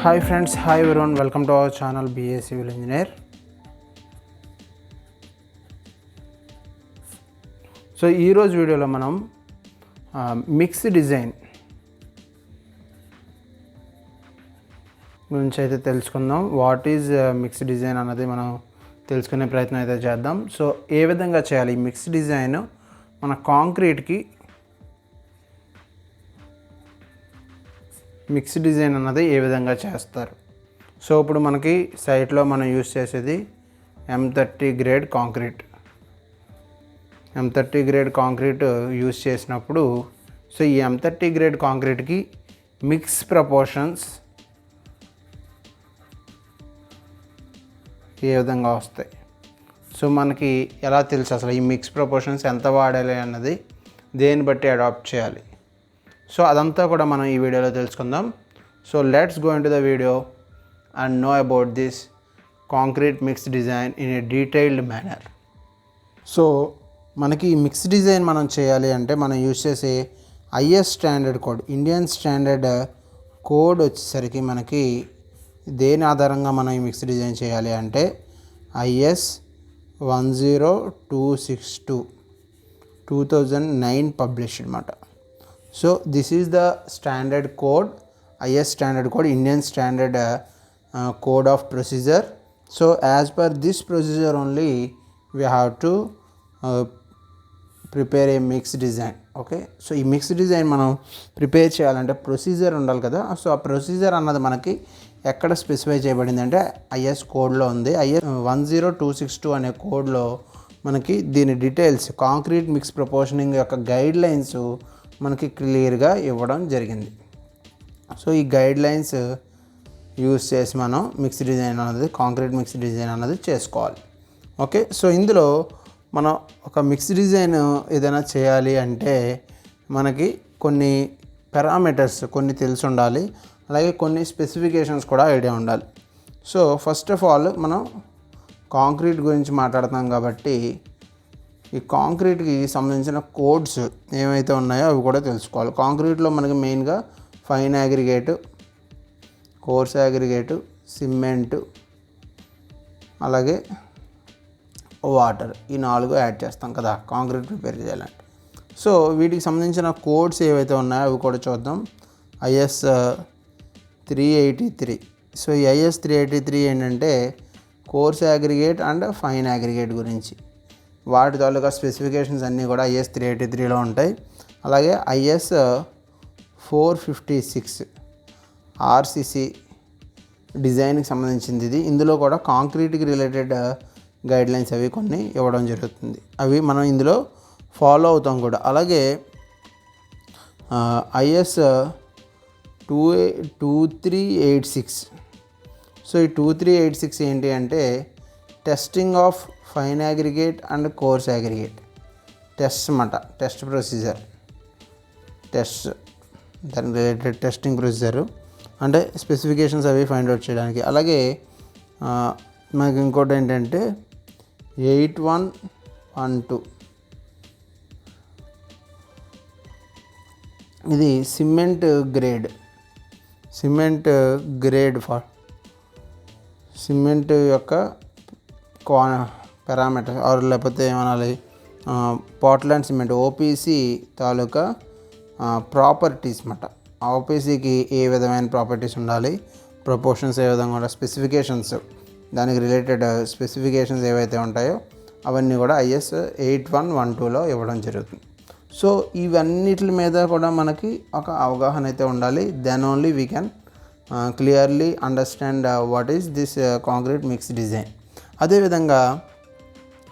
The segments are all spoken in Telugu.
Hi friends, hi everyone, welcome to our channel BA civil engineer. So ఈరోజు వీడియోలో మనం మిక్స్ డిజైన్ గురించి అయితే తెలుసుకుందాం. వాట్ ఈజ్ మిక్స్ డిజైన్ అన్నది మనం తెలుసుకునే ప్రయత్నం అయితే చేద్దాం. సో ఏ విధంగా చేయాలి ఈ మిక్స్ డిజైన్ మన కాంక్రీట్కి మిక్స్ డిజైన్ అన్నది ఏ విధంగా చేస్తారు. సో ఇప్పుడు మనకి సైట్లో మనం యూజ్ చేసేది M30 grade concrete. M30 grade concrete use చేసినప్పుడు సో ఈ M30 గ్రేడ్ కాంక్రీట్కి మిక్స్ ప్రపోర్షన్స్ ఏ విధంగా వస్తాయి. సో మనకి ఎలా తెలుసు అసలు ఈ మిక్స్ ప్రపోర్షన్స్ ఎంత వాడాలి అన్నది దేన్ని బట్టి అడాప్ట్ చేయాలి. సో అదంతా కూడా మనం ఈ వీడియోలో తెలుసుకుందాం. So let's go into the video and know about this concrete mix design in a detailed manner. So మనకి ఈ మిక్స్ డిజైన్ మనం చేయాలి అంటే మనం యూజ్ చేసే IS standard code, Indian standard code వచ్చేసరికి మనకి దేని ఆధారంగా మనం ఈ మిక్స్ డిజైన్ చేయాలి అంటే IS 10262 2009 పబ్లిష్డ్ అన్నమాట. So this is the standard code, IS standard code, Indian standard code of procedure. So as per this procedure only we have to prepare a mixed design. Okay, so ఈ మిక్స్ డిజైన్ మనం ప్రిపేర్ చేయాలంటే ప్రొసీజర్ ఉండాలి కదా. సో ఆ ప్రొసీజర్ అన్నది మనకి ఎక్కడ స్పెసిఫై చేయబడింది అంటే IS కోడ్లో ఉంది. IS 10262 అనే కోడ్లో మనకి దీని డీటెయిల్స్, కాంక్రీట్ మిక్స్ ప్రపోర్షనింగ్ యొక్క గైడ్ లైన్స్ మనకి క్లియర్గా ఇవ్వడం జరిగింది. సో ఈ గైడ్ లైన్స్ యూస్ చేసి మనం మిక్స్ డిజైన్ అన్నది, కాంక్రీట్ మిక్స్ డిజైన్ అన్నది చేసుకోవాలి. ఓకే, సో ఇందులో మనం ఒక మిక్స్ డిజైన్ ఏదైనా చేయాలి అంటే మనకి కొన్ని పారామీటర్స్ కొన్ని తెలిసి ఉండాలి, అలాగే కొన్ని స్పెసిఫికేషన్స్ కూడా ఐడియా ఉండాలి. సో ఫస్ట్ ఆఫ్ ఆల్ మనం కాంక్రీట్ గురించి మాట్లాడుతాం కాబట్టి ఈ కాంక్రీట్కి సంబంధించిన కోడ్స్ ఏమైతే ఉన్నాయో అవి కూడా తెలుసుకోవాలి. కాంక్రీట్లో మనకి మెయిన్గా fine aggregate, course aggregate, cement, అలాగే వాటర్, ఈ 4 యాడ్ చేస్తాం కదా కాంక్రీట్ ప్రిపేర్ చేయాలంటే. సో వీటికి సంబంధించిన కోడ్స్ ఏవైతే ఉన్నాయో అవి కూడా చూద్దాం. IS 383. సో ఈ IS 383 ఏంటంటే coarse aggregate and fine aggregate గురించి, వాటి తాలూకా స్పెసిఫికేషన్స్ అన్నీ కూడా IS 383లో ఉంటాయి. అలాగే IS 456 RCC డిజైన్కి సంబంధించింది ఇది. ఇందులో కూడా కాంక్రీట్కి రిలేటెడ్ గైడ్లైన్స్ అవి కొన్ని ఇవ్వడం జరుగుతుంది, అవి మనం ఇందులో ఫాలో అవుతాం కూడా. అలాగే IS 2386. సో ఈ 2386 ఏంటి అంటే testing of fine aggregate and coarse aggregate test అన్నమాట. టెస్ట్ ప్రొసీజర్, టెస్ట్ దానికి రిలేటెడ్ టెస్టింగ్ ప్రొసీజరు అంటే స్పెసిఫికేషన్స్ అవి ఫైండ్ అవుట్ చేయడానికి. అలాగే మనకి ఇంకోటి ఏంటంటే 8112, ఇది సిమెంట్ గ్రేడ్ ఫర్ సిమెంట్ యొక్క పారామీటర్ ఆర్ లేకపోతే ఏమనాలి పోర్ట్లాండ్ సిమెంట్ OPC తాలూకా ప్రాపర్టీస్ అన్నమాట. OPCకి ఏ విధమైన ప్రాపర్టీస్ ఉండాలి, ప్రపోర్షన్స్ ఏ విధంగా ఉండాలి, స్పెసిఫికేషన్స్, దానికి రిలేటెడ్ స్పెసిఫికేషన్స్ ఏవైతే ఉంటాయో అవన్నీ కూడా IS 8112లో ఇవ్వడం జరుగుతుంది. సో ఇవన్నిటి మీద కూడా మనకి ఒక అవగాహన అయితే ఉండాలి. Then only we can clearly understand what is this concrete mix design. అదేవిధంగా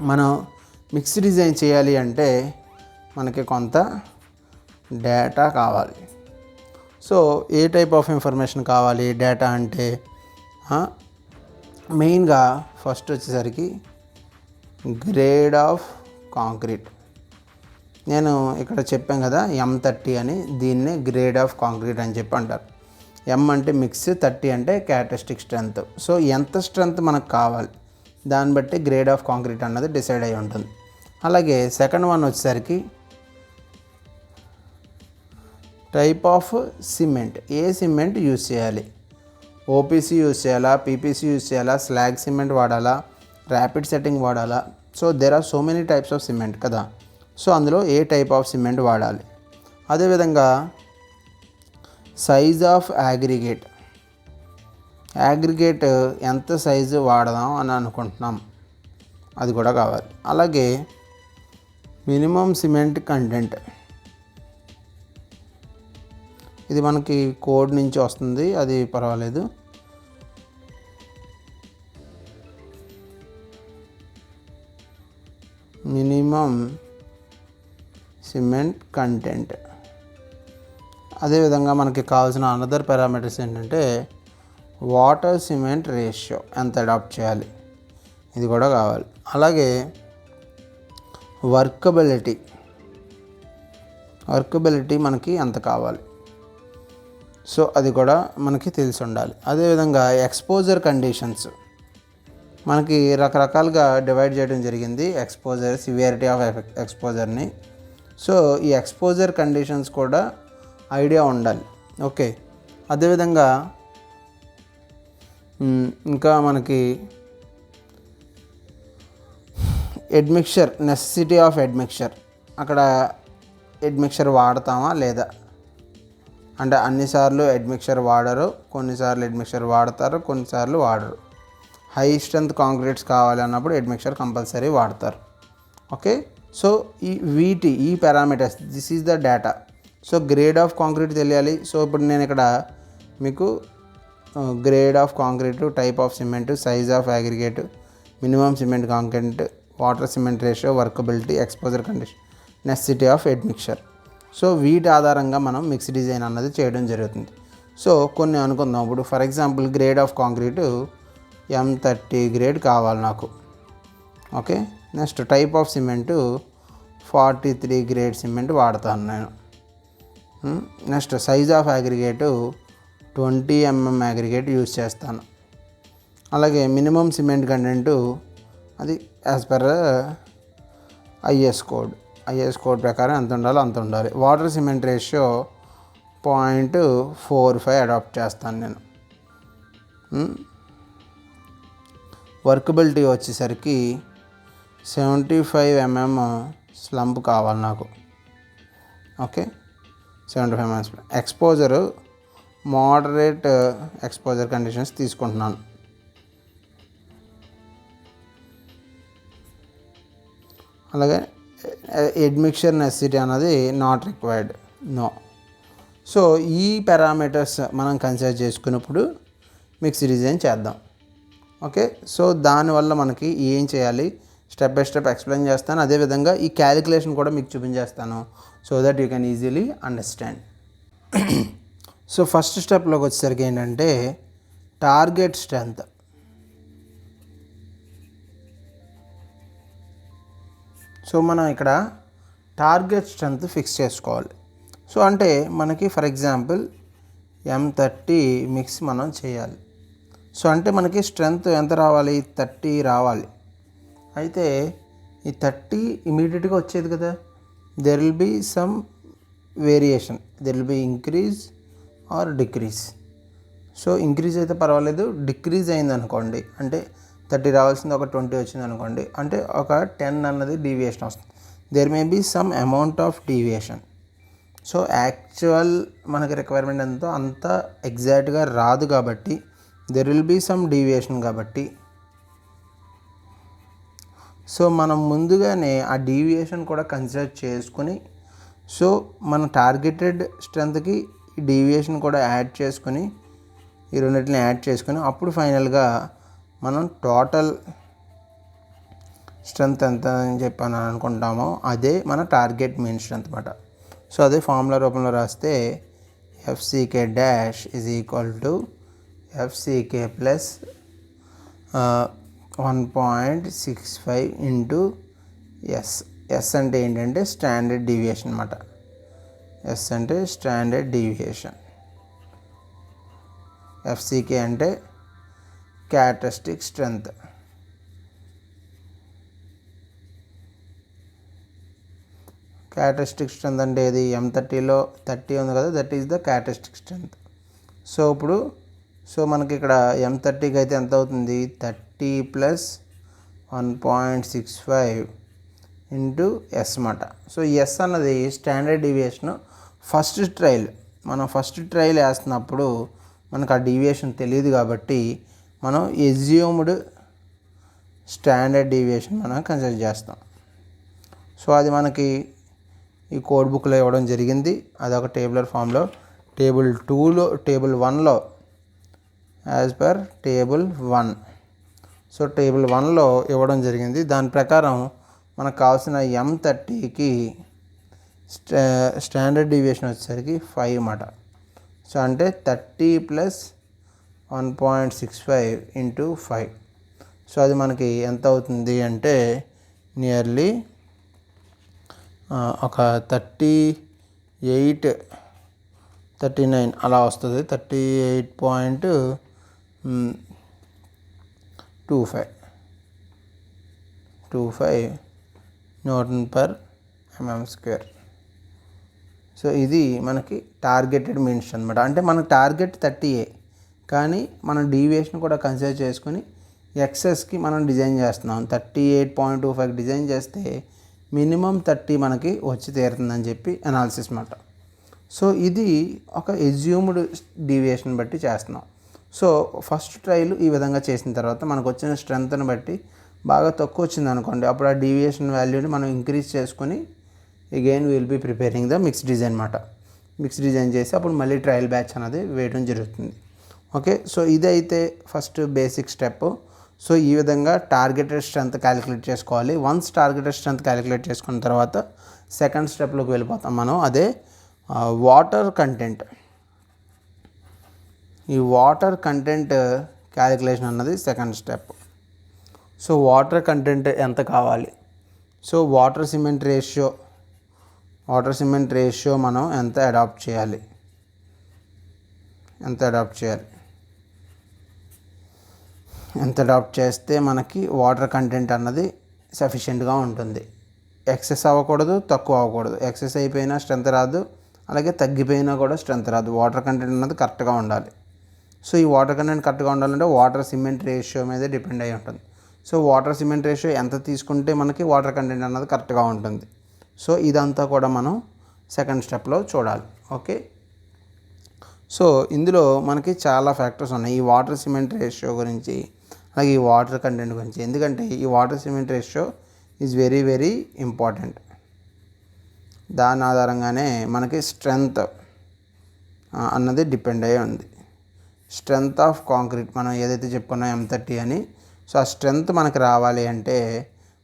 మనం మిక్స్ డిజైన్ చేయాలి అంటే మనకి కొంత డేటా కావాలి. So A type of information కావాలి డేటా అంటే మెయిన్గా ఫస్ట్ వచ్చేసరికి గ్రేడ్ ఆఫ్ కాంక్రీట్. నేను ఇక్కడ చెప్పాను కదా M30 అని, దీన్నే గ్రేడ్ ఆఫ్ కాంక్రీట్ అని చెప్పి అంటారు. M అంటే మిక్స్, 30 అంటే క్యారెక్టరిస్టిక్ స్ట్రెంత్. సో ఎంత స్ట్రెంత్ మనకు కావాలి దాన్ని బట్టి గ్రేడ్ ఆఫ్ కాంక్రీట్ అన్నది డిసైడ్ అయి ఉంటుంది. అలాగే సెకండ్ వన్ వచ్చేసరికి టైప్ ఆఫ్ సిమెంట్, ఏ సిమెంట్ యూజ్ చేయాలి. ఓపీసీ యూజ్ చేయాలా, పీపీసీ యూజ్ చేయాలా, స్లాగ్ సిమెంట్ వాడాలా, ర్యాపిడ్ సెట్టింగ్ వాడాలా. So there are so many types of cement కదా. సో అందులో ఏ టైప్ ఆఫ్ సిమెంట్ వాడాలి. అదేవిధంగా సైజ్ ఆఫ్ అగ్రిగేట్ ఎంత సైజు వాడదాం అని అనుకుంటున్నాం, అది కూడా కావాలి. అలాగే మినిమం సిమెంట్ కంటెంట్, ఇది మనకి కోడ్ నుంచి వస్తుంది, అది పర్వాలేదు. Minimum cement content. అదేవిధంగా మనకి కావాల్సిన అనదర్ పారామీటర్స్ ఏంటంటే వాటర్ సిమెంట్ రేషియో ఎంత అడాప్ట్ చేయాలి, ఇది కూడా కావాలి. అలాగే వర్కబిలిటీ మనకి ఎంత కావాలి, సో అది కూడా మనకి తెలిసి ఉండాలి. అదేవిధంగా ఎక్స్పోజర్ కండిషన్స్ మనకి రకరకాలుగా డివైడ్ చేయడం జరిగింది, ఎక్స్పోజర్, సివియారిటీ ఆఫ్ ఎక్స్పోజర్ని. సో ఈ ఎక్స్పోజర్ కండిషన్స్ కూడా ఐడియా ఉండాలి. ఓకే, అదేవిధంగా ఇంకా మనకి అడ్మిక్చర్, నెసెసిటీ ఆఫ్ అడ్మిక్చర్, అక్కడ అడ్మిక్చర్ వాడతామా లేదా అంటే అన్నిసార్లు అడ్మిక్చర్ వాడరు, కొన్నిసార్లు అడ్మిక్చర్ వాడతారు, కొన్నిసార్లు వాడరు. హై స్ట్రెంత్ కాంక్రీట్స్ కావాలి అన్నప్పుడు అడ్మిక్చర్ కంపల్సరీ వాడతారు. ఓకే, సో ఈ parameters, this is the data. So grade of concrete తెలియాలి. సో ఇప్పుడు నేను ఇక్కడ మీకు grade of concrete, type of cement, size of aggregate, minimum cement content, water cement ratio, workability, exposure condition, necessity of admixture. So వీటి ఆధారంగా మనం మిక్స్ డిజైన్ అన్నది చేయడం జరుగుతుంది. సో కొన్ని అనుకుందాం. ఇప్పుడు for example grade of concrete M30 grade కావాలి నాకు. Okay, next type of cement 43 grade cement వాడతాను నేను. Next size of aggregate 20 mm aggregate use చేస్తాను. అలాగే మినిమం సిమెంట్ కంటెంటు అది యాజ్ పర్ ఐఎస్ కోడ్ ప్రకారం ఎంత ఉండాలో అంత ఉండాలి. వాటర్ సిమెంట్ రేషియో 0.45 అడాప్ట్ చేస్తాను నేను. వర్కబిలిటీ వచ్చేసరికి 75 mm స్లంప్ కావాలి నాకు. Okay, 75 mm slump. Exposure moderate exposure conditions తీసుకుంటున్నాను. అలాగే అడ్మిక్చర్ నెసెసిటీ అన్నది నాట్ రిక్వైర్డ్, నో. సో ఈ పారామీటర్స్ మనం కన్సిడర్ చేసుకున్నప్పుడు మిక్స్ డిజైన్ చేద్దాం. ఓకే, సో దానివల్ల మనకి ఏం చేయాలి స్టెప్ బై స్టెప్ ఎక్స్ప్లెయిన్ చేస్తాను. అదేవిధంగా ఈ క్యాలిక్యులేషన్ కూడా మీకు చూపించేస్తాను, so that you can easily understand. So first స్టెప్లోకి వచ్చేసరికి ఏంటంటే టార్గెట్ స్ట్రెంత్. సో మనం ఇక్కడ టార్గెట్ స్ట్రెంత్ ఫిక్స్ చేసుకోవాలి. సో అంటే మనకి ఫర్ ఎగ్జాంపుల్ M30 మిక్స్ మనం చేయాలి. సో అంటే మనకి స్ట్రెంత్ ఎంత రావాలి, 30 రావాలి. అయితే ఈ 30 ఇమీడియట్గా వచ్చేది కదా, there will be some variation, there will be increase or decrease. So increase అయితే పర్వాలేదు, డిక్రీజ్ అయింది అనుకోండి అంటే 30 రావాల్సింది ఒక 20 వచ్చింది అనుకోండి, అంటే ఒక 10 అన్నది డీవియేషన్ వస్తుంది. There may be some amount of deviation. So actual మనకి రిక్వైర్మెంట్ ఎంతో అంత ఎగ్జాక్ట్గా రాదు కాబట్టి there will be some deviation. కాబట్టి సో మనం ముందుగానే ఆ డీవియేషన్ కూడా కన్సిడర్ చేసుకుని, సో మన టార్గెటెడ్ స్ట్రెంత్కి ఈ డీవియేషన్ కూడా యాడ్ చేసుకుని, ఈ రెండింటిని యాడ్ చేసుకుని అప్పుడు ఫైనల్గా మనం టోటల్ స్ట్రెంత్ ఎంత అని చెప్పని అనుకుంటామో అదే మన టార్గెట్ మెయిన్ స్ట్రెంత్ అన్నమాట. సో అదే ఫార్ములా రూపంలో రాస్తే FCK dash is equal to FCK plus 1.65 into S. S అంటే ఏంటంటే స్టాండర్డ్ డీవియేషన్ అన్నమాట. ఎస్ అంటే స్టాండర్డ్ డీవియేషన్. FCK అంటే క్యారెక్టరిస్టిక్ స్ట్రెంత్. క్యారెక్టరిస్టిక్ స్ట్రెంత్ అంటే ఇది M30లో 30 ఉంది కదా, that is the characteristic strength. So ఇప్పుడు సో మనకి ఇక్కడ M30కి అయితే ఎంత అవుతుంది, 30 + 1.65 ఇంటూ ఎస్ అన్నమాట. సో ఎస్ అన్నది స్టాండర్డ్ డీవియేషన్. ఫస్ట్ ట్రయల్ మనం ఫస్ట్ ట్రయల్ వేస్తున్నప్పుడు మనకు ఆ డీవియేషన్ తెలియదు కాబట్టి మనం ఎజ్యూమ్డ్ స్టాండర్డ్ డీవియేషన్ మనం కన్సిడర్ చేస్తాం. సో అది మనకి ఈ కోడ్ బుక్లో ఇవ్వడం జరిగింది. అదొక టేబులర్ ఫామ్లో. టేబుల్ 2లో టేబుల్ 1లో as per table 1. So table 1లో ఇవ్వడం జరిగింది. దాని ప్రకారం మనకు కావాల్సిన M30కి స్టాండర్డ్ డీవియేషన్ వచ్చేసరికి 5 అన్నమాట. సో అంటే 30 + 1.65 ఇంటూ 5. సో అది మనకి ఎంత అవుతుంది అంటే నియర్లీ ఒక 38, 39 అలా వస్తుంది. 38.25 Nm². సో ఇది మనకి టార్గెటెడ్ మీన్స్ అనమాట. అంటే మన టార్గెట్ 30A కానీ మనం డీవియేషన్ కూడా కన్సిడర్ చేసుకుని ఎక్సెస్కి మనం డిజైన్ చేస్తున్నాం. 38.25 డిజైన్ చేస్తే మినిమం 30 మనకి వచ్చి తీరుతుందని చెప్పి అనాలిసిస్ అన్నమాట. సో ఇది ఒక ఎజ్యూమ్డ్ డీవియేషన్ బట్టి చేస్తున్నాం. సో ఫస్ట్ ట్రయల్ ఈ విధంగా చేసిన తర్వాత మనకు వచ్చిన స్ట్రెంత్ని బట్టి బాగా తక్కువ వచ్చింది అనుకోండి, అప్పుడు ఆ డీవియేషన్ వాల్యూని మనం ఇంక్రీజ్ చేసుకొని again will be preparing the mix design అన్నమాట. మిక్స్ డిజైన్ చేసి అప్పుడు మళ్ళీ ట్రయల్ బ్యాచ్ అనేది వేయడం జరుగుతుంది. ఓకే, సో ఇదైతే ఫస్ట్ బేసిక్ స్టెప్. సో ఈ విధంగా టార్గెటెడ్ స్ట్రెంత్ క్యాలిక్యులేట్ చేసుకోవాలి. వన్స్ టార్గెటెడ్ స్ట్రెంత్ క్యాలిక్యులేట్ చేసుకున్న తర్వాత సెకండ్ స్టెప్లోకి వెళ్ళిపోతాం మనం. అదే వాటర్ కంటెంట్. ఈ వాటర్ కంటెంట్ క్యాలిక్యులేషన్ అన్నది second step. So water content ఎంత కావాలి, సో వాటర్ సిమెంట్ రేషియో మనం ఎంత అడాప్ట్ చేయాలి, ఎంత అడాప్ట్ చేస్తే మనకి వాటర్ కంటెంట్ అన్నది సఫిషియెంట్గా ఉంటుంది. ఎక్సెస్ అవ్వకూడదు, తక్కువ అవ్వకూడదు. ఎక్సెస్ అయిపోయినా స్ట్రెంత్ రాదు, అలాగే తగ్గిపోయినా కూడా స్ట్రెంత్ రాదు. వాటర్ కంటెంట్ అన్నది కరెక్ట్గా ఉండాలి. సో ఈ వాటర్ కంటెంట్ కరెక్ట్గా ఉండాలంటే వాటర్ సిమెంట్ రేషియో మీద డిపెండ్ అయి ఉంటుంది. సో వాటర్ సిమెంట్ రేషియో ఎంత తీసుకుంటే మనకి వాటర్ కంటెంట్ అన్నది కరెక్ట్గా ఉంటుంది. సో ఇదంతా కూడా మనం సెకండ్ స్టెప్లో చూడాలి. ఓకే, సో ఇందులో మనకి చాలా ఫ్యాక్టర్స్ ఉన్నాయి ఈ వాటర్ సిమెంట్ రేషియో గురించి, అలాగే ఈ వాటర్ కంటెంట్ గురించి. ఎందుకంటే ఈ water cement ratio is very very important. దాని ఆధారంగానే మనకి స్ట్రెంగ్త్ అన్నది డిపెండ్ అయ్యి ఉంది. స్ట్రెంగ్త్ ఆఫ్ కాంక్రీట్ మనం ఏదైతే చెప్పుకున్నాం M30 అని, సో ఆ స్ట్రెంగ్త్ మనకి రావాలి అంటే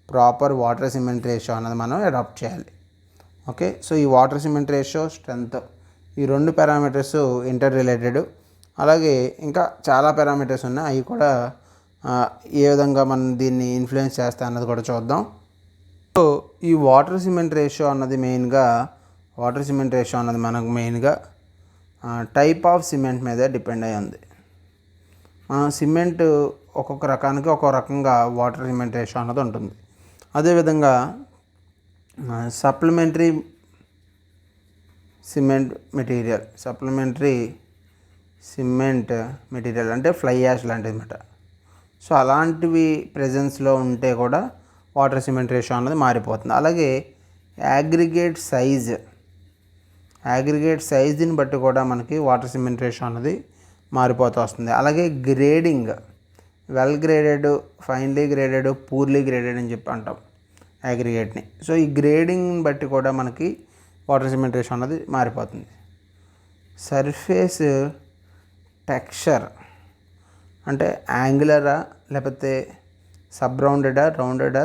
ప్రాపర్ వాటర్ సిమెంట్ రేషియో అన్నది మనం అడాప్ట్ చేయాలి. ఓకే, సో ఈ వాటర్ సిమెంట్ రేషియో, స్ట్రెంగ్త్, ఈ రెండు పారామీటర్స్ ఇంటర్ రిలేటెడ్. అలాగే ఇంకా చాలా పారామీటర్స్ ఉన్నాయి, అవి కూడా ఏ విధంగా మనం దీన్ని ఇన్ఫ్లుయెన్స్ చేస్తాయి అన్నది కూడా చూద్దాం. సో ఈ వాటర్ సిమెంట్ రేషియో అన్నది మనకు మెయిన్గా టైప్ ఆఫ్ సిమెంట్ మీద డిపెండ్ అయి ఉంది. సిమెంట్ ఒక్కొక్క రకానికి ఒక్కొక్క రకంగా వాటర్ సిమెంట్ రేషియో అన్నది ఉంటుంది. అదేవిధంగా సప్లిమెంటరీ సిమెంట్ మెటీరియల్ అంటే ఫ్లై యాష్ లాంటిది అన్నమాట. సో అలాంటివి ప్రెజెన్స్లో ఉంటే కూడా వాటర్ సిమెంట్ రేషియో అన్నది మారిపోతుంది. అలాగే అగ్రిగేట్ సైజ్ని బట్టి కూడా మనకి వాటర్ సిమెంట్ రేషియో అన్నది మారిపోతూ వస్తుంది. అలాగే grading, well graded, finely graded, purely graded అని చెప్పి అంటాం అగ్రిగేట్ని. సో ఈ గ్రేడింగ్ని బట్టి కూడా మనకి వాటర్ సిమెంట్ రేషియో అన్నది మారిపోతుంది. సర్ఫేస్ టెక్స్చర్ అంటే యాంగులరా లేకపోతే సబ్ రౌండెడా,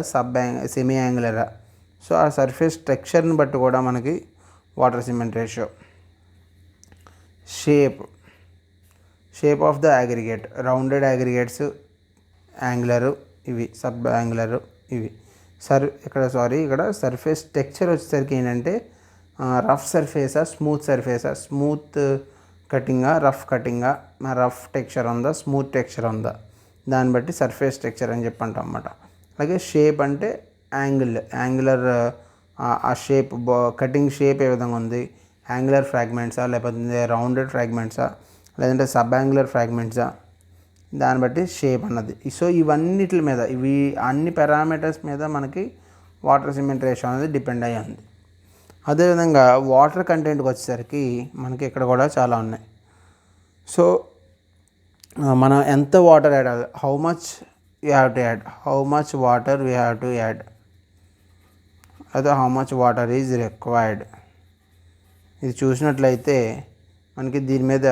సెమీ యాంగులరా. సో ఆ సర్ఫేస్ టెక్స్చర్ని బట్టి కూడా మనకి water cement ratio. Shape of the aggregate, rounded aggregates angular, ఇవి సబ్ యాంగులరు, ఇవి ఇక్కడ సర్ఫేస్ టెక్స్చర్ వచ్చేసరికి ఏంటంటే రఫ్ సర్ఫేసా, స్మూత్ కటింగా, రఫ్ టెక్స్చర్ ఉందా, స్మూత్ టెక్స్చర్ ఉందా, దాన్ని బట్టి సర్ఫేస్ టెక్స్చర్ అని చెప్పి అంటాం అన్నమాట. అలాగే షేప్ అంటే యాంగులర్, ఆ షేప్, కటింగ్ షేప్ ఏ విధంగా ఉంది, యాంగులర్ ఫ్రాగ్మెంట్సా లేకపోతే రౌండెడ్ ఫ్రాగ్మెంట్సా, లేదంటే సబ్ యాంగులర్ ఫ్రాగ్మెంట్సా, దాన్ని బట్టి షేప్ అన్నది. సో ఇవన్నిటి మీద, ఇవి అన్ని పారామీటర్స్ మీద మనకి వాటర్ సిమెంట్ రేషియో అనేది డిపెండ్ అయ్యి ఉంది. అదేవిధంగా వాటర్ కంటెంట్కి వచ్చేసరికి మనకి ఇక్కడ కూడా చాలా ఉన్నాయి. సో మనం ఎంత వాటర్ యాడ్ అవ్వాలి, how much you have to add, how much water we have to add, అదే how much water is required. ఇది చూసినట్లయితే మనకి దీని మీద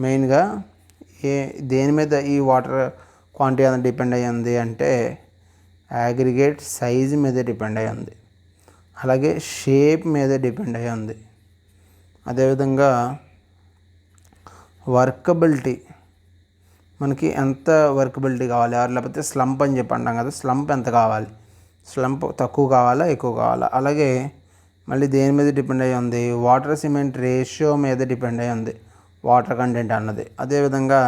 మెయిన్గా దేని మీద ఈ వాటర్ క్వాంటిటీ అనేది డిపెండ్ అయ్యి ఉంది అంటే అగ్రిగేట్ సైజ్ మీద డిపెండ్ అయ్యి ఉంది, అలాగే షేప్ మీద డిపెండ్ అయ్యి ఉంది. అదేవిధంగా వర్కబిలిటీ, మనకి ఎంత వర్కబిలిటీ కావాలి, లేకపోతే స్లంప్ అని చెప్పి అంటాం కదా, స్లంప్ ఎంత కావాలి, స్లంప్ తక్కువ కావాలా ఎక్కువ కావాలా. అలాగే మళ్ళీ దేని మీద డిపెండ్ అయ్యి ఉంది, వాటర్ సిమెంట్ రేషియో మీద డిపెండ్ అయ్యి ఉంది వాటర్ కంటెంట్ అన్నది. అదేవిధంగా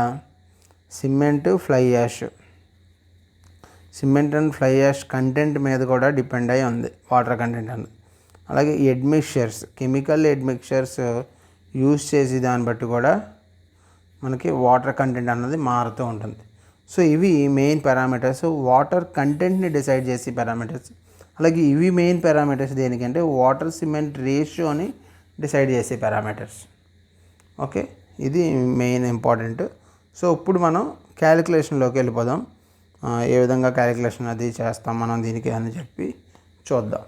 cement fly ash, cement and fly ash content మీద కూడా డిపెండ్ అయ్యి ఉంది వాటర్ కంటెంట్ అన్నది. అలాగే ఎడ్మిక్చర్స్, కెమికల్ ఎడ్మిక్చర్స్ యూజ్ చేసి దాన్ని బట్టి కూడా మనకి వాటర్ కంటెంట్ అన్నది మారుతూ ఉంటుంది. సో ఇవి మెయిన్ పారామీటర్స్, వాటర్ కంటెంట్ని డిసైడ్ చేసే పారామీటర్స్. అలాగే ఇవి మెయిన్ పారామీటర్స్ దేనికంటే వాటర్ సిమెంట్ రేషియోని డిసైడ్ చేసే పారామీటర్స్. ఓకే, ఇది మెయిన్ ఇంపార్టెంట్. సో ఇప్పుడు మనం క్యాలిక్యులేషన్లోకి వెళ్ళిపోదాం. ఏ విధంగా క్యాలిక్యులేషన్ అది చేస్తాం మనం దీనికి అని చెప్పి చూద్దాం.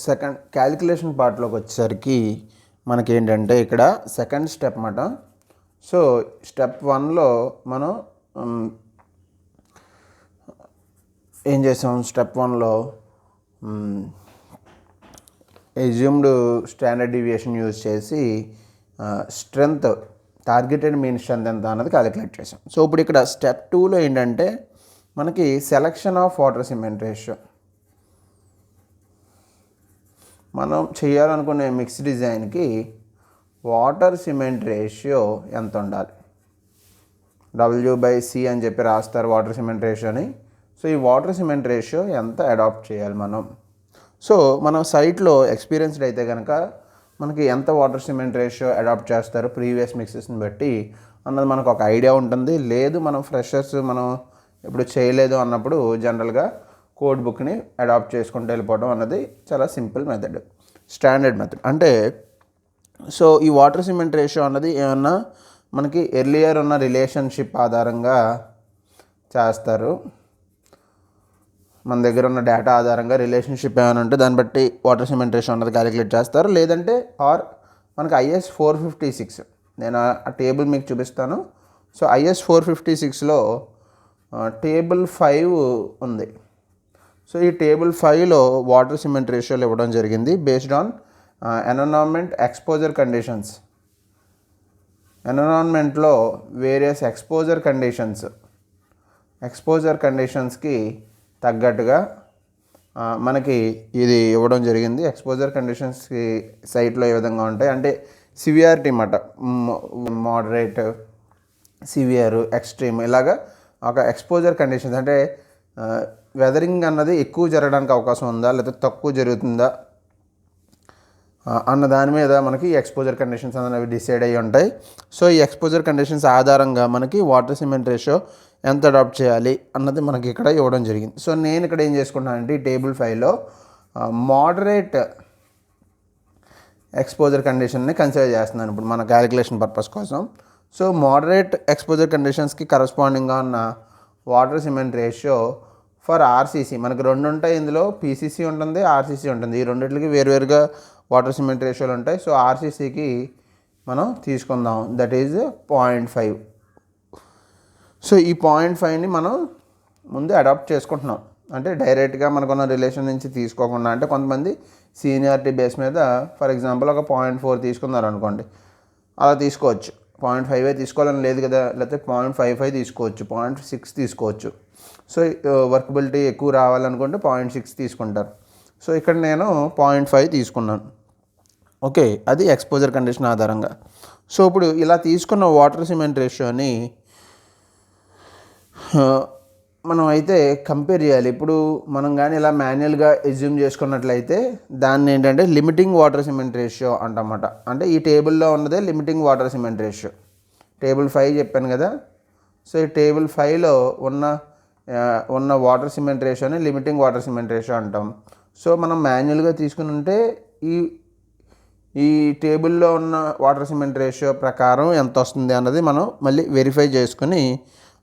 సెకండ్ క్యాలిక్యులేషన్ పార్ట్లోకి వచ్చేసరికి మనకి ఏంటంటే ఇక్కడ సెకండ్ స్టెప్ అన్నమాట. సో స్టెప్ 1లో మనం ఏం చేసాం, స్టెప్ 1లో ఎజ్యూమ్డ్ స్టాండర్డ్ డీవియేషన్ యూజ్ చేసి స్ట్రెంత్, టార్గెటెడ్ మీన్ స్ట్రెంత్ ఎంత అన్నది క్యాలిక్యులేట్ చేసాం. సో ఇప్పుడు ఇక్కడ స్టెప్ 2లో ఏంటంటే మనకి selection of water cement ratio, మనం చేయాలనుకునే మిక్స్ డిజైన్కి వాటర్ సిమెంట్ రేషియో ఎంత ఉండాలి, W/C అని చెప్పి రాస్తారు వాటర్ సిమెంట్ రేషియోని. సో ఈ వాటర్ సిమెంట్ రేషియో ఎంత అడాప్ట్ చేయాలి మనం. సో మనం సైట్లో ఎక్స్పీరియన్స్డ్ అయితే కనుక మనకి ఎంత వాటర్ సిమెంట్ రేషియో అడాప్ట్ చేస్తారు ప్రీవియస్ మిక్సెస్ని బట్టి అన్నది మనకు ఒక ఐడియా ఉంటుంది. లేదు మనం ఫ్రెషర్స్, మనం ఇప్పుడు చేయలేదు అన్నప్పుడు జనరల్గా కోడ్ బుక్ని అడాప్ట్ చేసుకుంటూ వెళ్ళిపోవడం అన్నది చాలా సింపుల్ మెథడ్, స్టాండర్డ్ మెథడ్. అంటే సో ఈ వాటర్ సిమెంట్ రేషియో అన్నది ఏమన్నా మనకి ఎర్లియర్ ఉన్న రిలేషన్షిప్ ఆధారంగా చేస్తారు, మన దగ్గర ఉన్న డేటా ఆధారంగా రిలేషన్షిప్ ఏమైనా ఉంటే దాన్ని బట్టి వాటర్ సిమెంట్ రేషియో అన్నది క్యాలిక్యులేట్ చేస్తారు. లేదంటే ఆర్ మనకి IS 456, నేను ఆ టేబుల్ మీకు చూపిస్తాను. సో IS 456లో టేబుల్ 5 ఉంది. సో ఈ టేబుల్ 5లో వాటర్ సిమెంట్ రేషియోలు ఇవ్వడం జరిగింది based on environment exposure conditions. ఎన్విరాన్మెంట్లో వేరియస్ ఎక్స్పోజర్ కండిషన్స్కి తగ్గట్టుగా మనకి ఇది ఇవ్వడం జరిగింది. ఎక్స్పోజర్ కండిషన్స్కి సైట్లో ఏ విధంగా ఉంటాయి అంటే సివియారిటీ అన్నమాట, మోడరేట్, సివియర్, ఎక్స్ట్రీమ్, ఇలాగా ఒక ఎక్స్పోజర్ కండిషన్స్ అంటే వెదరింగ్ అన్నది ఎక్కువ జరగడానికి అవకాశం ఉందా లేదా తక్కువ జరుగుతుందా అన్న దాని మీద మనకి ఎక్స్పోజర్ కండిషన్స్ అనేవి డిసైడ్ అయ్యి ఉంటాయి. సో ఈ ఎక్స్పోజర్ కండిషన్స్ ఆధారంగా మనకి వాటర్ సిమెంట్ రేషియో ఎంత అడాప్ట్ చేయాలి అన్నది మనకి ఇక్కడ ఇవ్వడం జరిగింది. సో నేను ఇక్కడ ఏం చేసుకుంటానంటే ఈ టేబుల్ 5లో మోడరేట్ ఎక్స్పోజర్ కండిషన్ని కన్సిడర్ చేస్తున్నాను ఇప్పుడు మన క్యాలిక్యులేషన్ పర్పస్ కోసం. సో మోడరేట్ ఎక్స్పోజర్ కండిషన్స్కి కరస్పాండింగ్గా ఉన్న water cement ratio for RCC మనకి రెండు ఉంటాయి, ఇందులో PCC ఉంటుంది, RCC ఉంటుంది. ఈ రెండింటికి వేరువేరుగా వాటర్ సిమెంట్ రేషియోలు ఉంటాయి. సో RCCకి మనం తీసుకుందాం, దట్ ఈజ్ 0.5. సో ఈ 0.5ని మనం ముందు అడాప్ట్ చేసుకుంటున్నాం, అంటే డైరెక్ట్గా మనకున్న రిలేషన్ నుంచి తీసుకోకుండా. అంటే కొంతమంది సీనియారిటీ బేస్ మీద ఫర్ ఎగ్జాంపుల్ ఒక 0.4 తీసుకున్నారు అనుకోండి, అలా తీసుకోవచ్చు. 0.5 తీసుకోవాలని లేదు కదా, లేకపోతే 0.55 తీసుకోవచ్చు, 0.6 తీసుకోవచ్చు. సో వర్కబిలిటీ ఎక్కువ రావాలనుకుంటే 0.6 తీసుకుంటారు. సో ఇక్కడ నేను 0.5 తీసుకున్నాను. ఓకే, అది ఎక్స్పోజర్ కండిషన్ ఆధారంగా. సో ఇప్పుడు ఇలా తీసుకున్న వాటర్ సిమెంట్ రేషియోని మనం అయితే కంపేర్ చేయాలి. ఇప్పుడు మనం కానీ ఇలా మాన్యువల్గా ఎజ్యూమ్ చేసుకున్నట్లయితే దాన్ని ఏంటంటే లిమిటింగ్ వాటర్ సిమెంట్ రేషియో అంటమాట. అంటే ఈ టేబుల్లో ఉన్నదే limiting water cement ratio. Table 5 చెప్పాను కదా. సో ఈ టేబుల్ 5లో ఉన్న వాటర్ సిమెంట్ రేషియోని లిమిటింగ్ వాటర్ సిమెంట్ రేషియో అంటాం. సో మనం మాన్యువల్గా తీసుకుని ఉంటే ఈ టేబుల్లో ఉన్న వాటర్ సిమెంట్ రేషియో ప్రకారం ఎంత వస్తుంది అన్నది మనం మళ్ళీ వెరిఫై చేసుకుని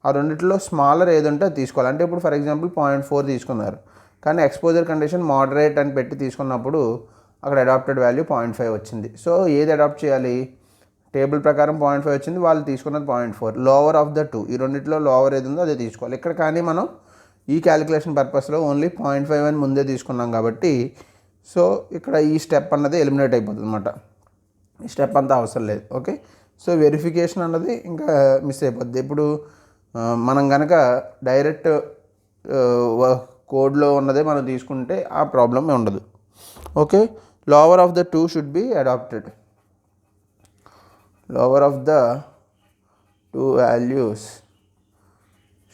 ఆ రెండిట్లో స్మాలర్ ఏది ఉంటే అది తీసుకోవాలి. అంటే ఇప్పుడు ఫర్ ఎగ్జాంపుల్ 0.4 తీసుకున్నారు, కానీ ఎక్స్పోజర్ కండిషన్ మోడరేట్ అని పెట్టి తీసుకున్నప్పుడు అక్కడ అడాప్టెడ్ వాల్యూ 0.5 వచ్చింది. సో ఏది అడాప్ట్ చేయాలి? టేబుల్ ప్రకారం 0.5 వచ్చింది, వాళ్ళు తీసుకున్నది 0.4. లోవర్ ఆఫ్ ద టూ, ఈ రెండిట్లో లోవర్ ఏది ఉందో అదే తీసుకోవాలి. ఇక్కడ కానీ మనం ఈ క్యాలిక్యులేషన్ పర్పస్లో ఓన్లీ 0.5 అని ముందే తీసుకున్నాం కాబట్టి సో ఇక్కడ ఈ స్టెప్ అన్నది ఎలిమినేట్ అయిపోతుంది అనమాట. ఈ స్టెప్ అంతా అవసరం లేదు. ఓకే, సో వెరిఫికేషన్ అన్నది ఇంకా మిస్ అయిపోద్ది. ఇప్పుడు మనం కనుక డైరెక్ట్ కోడ్లో ఉన్నదే మనం తీసుకుంటే ఆ ప్రాబ్లం ఉండదు. Okay, lower of the two should be adapted. Lower of the two values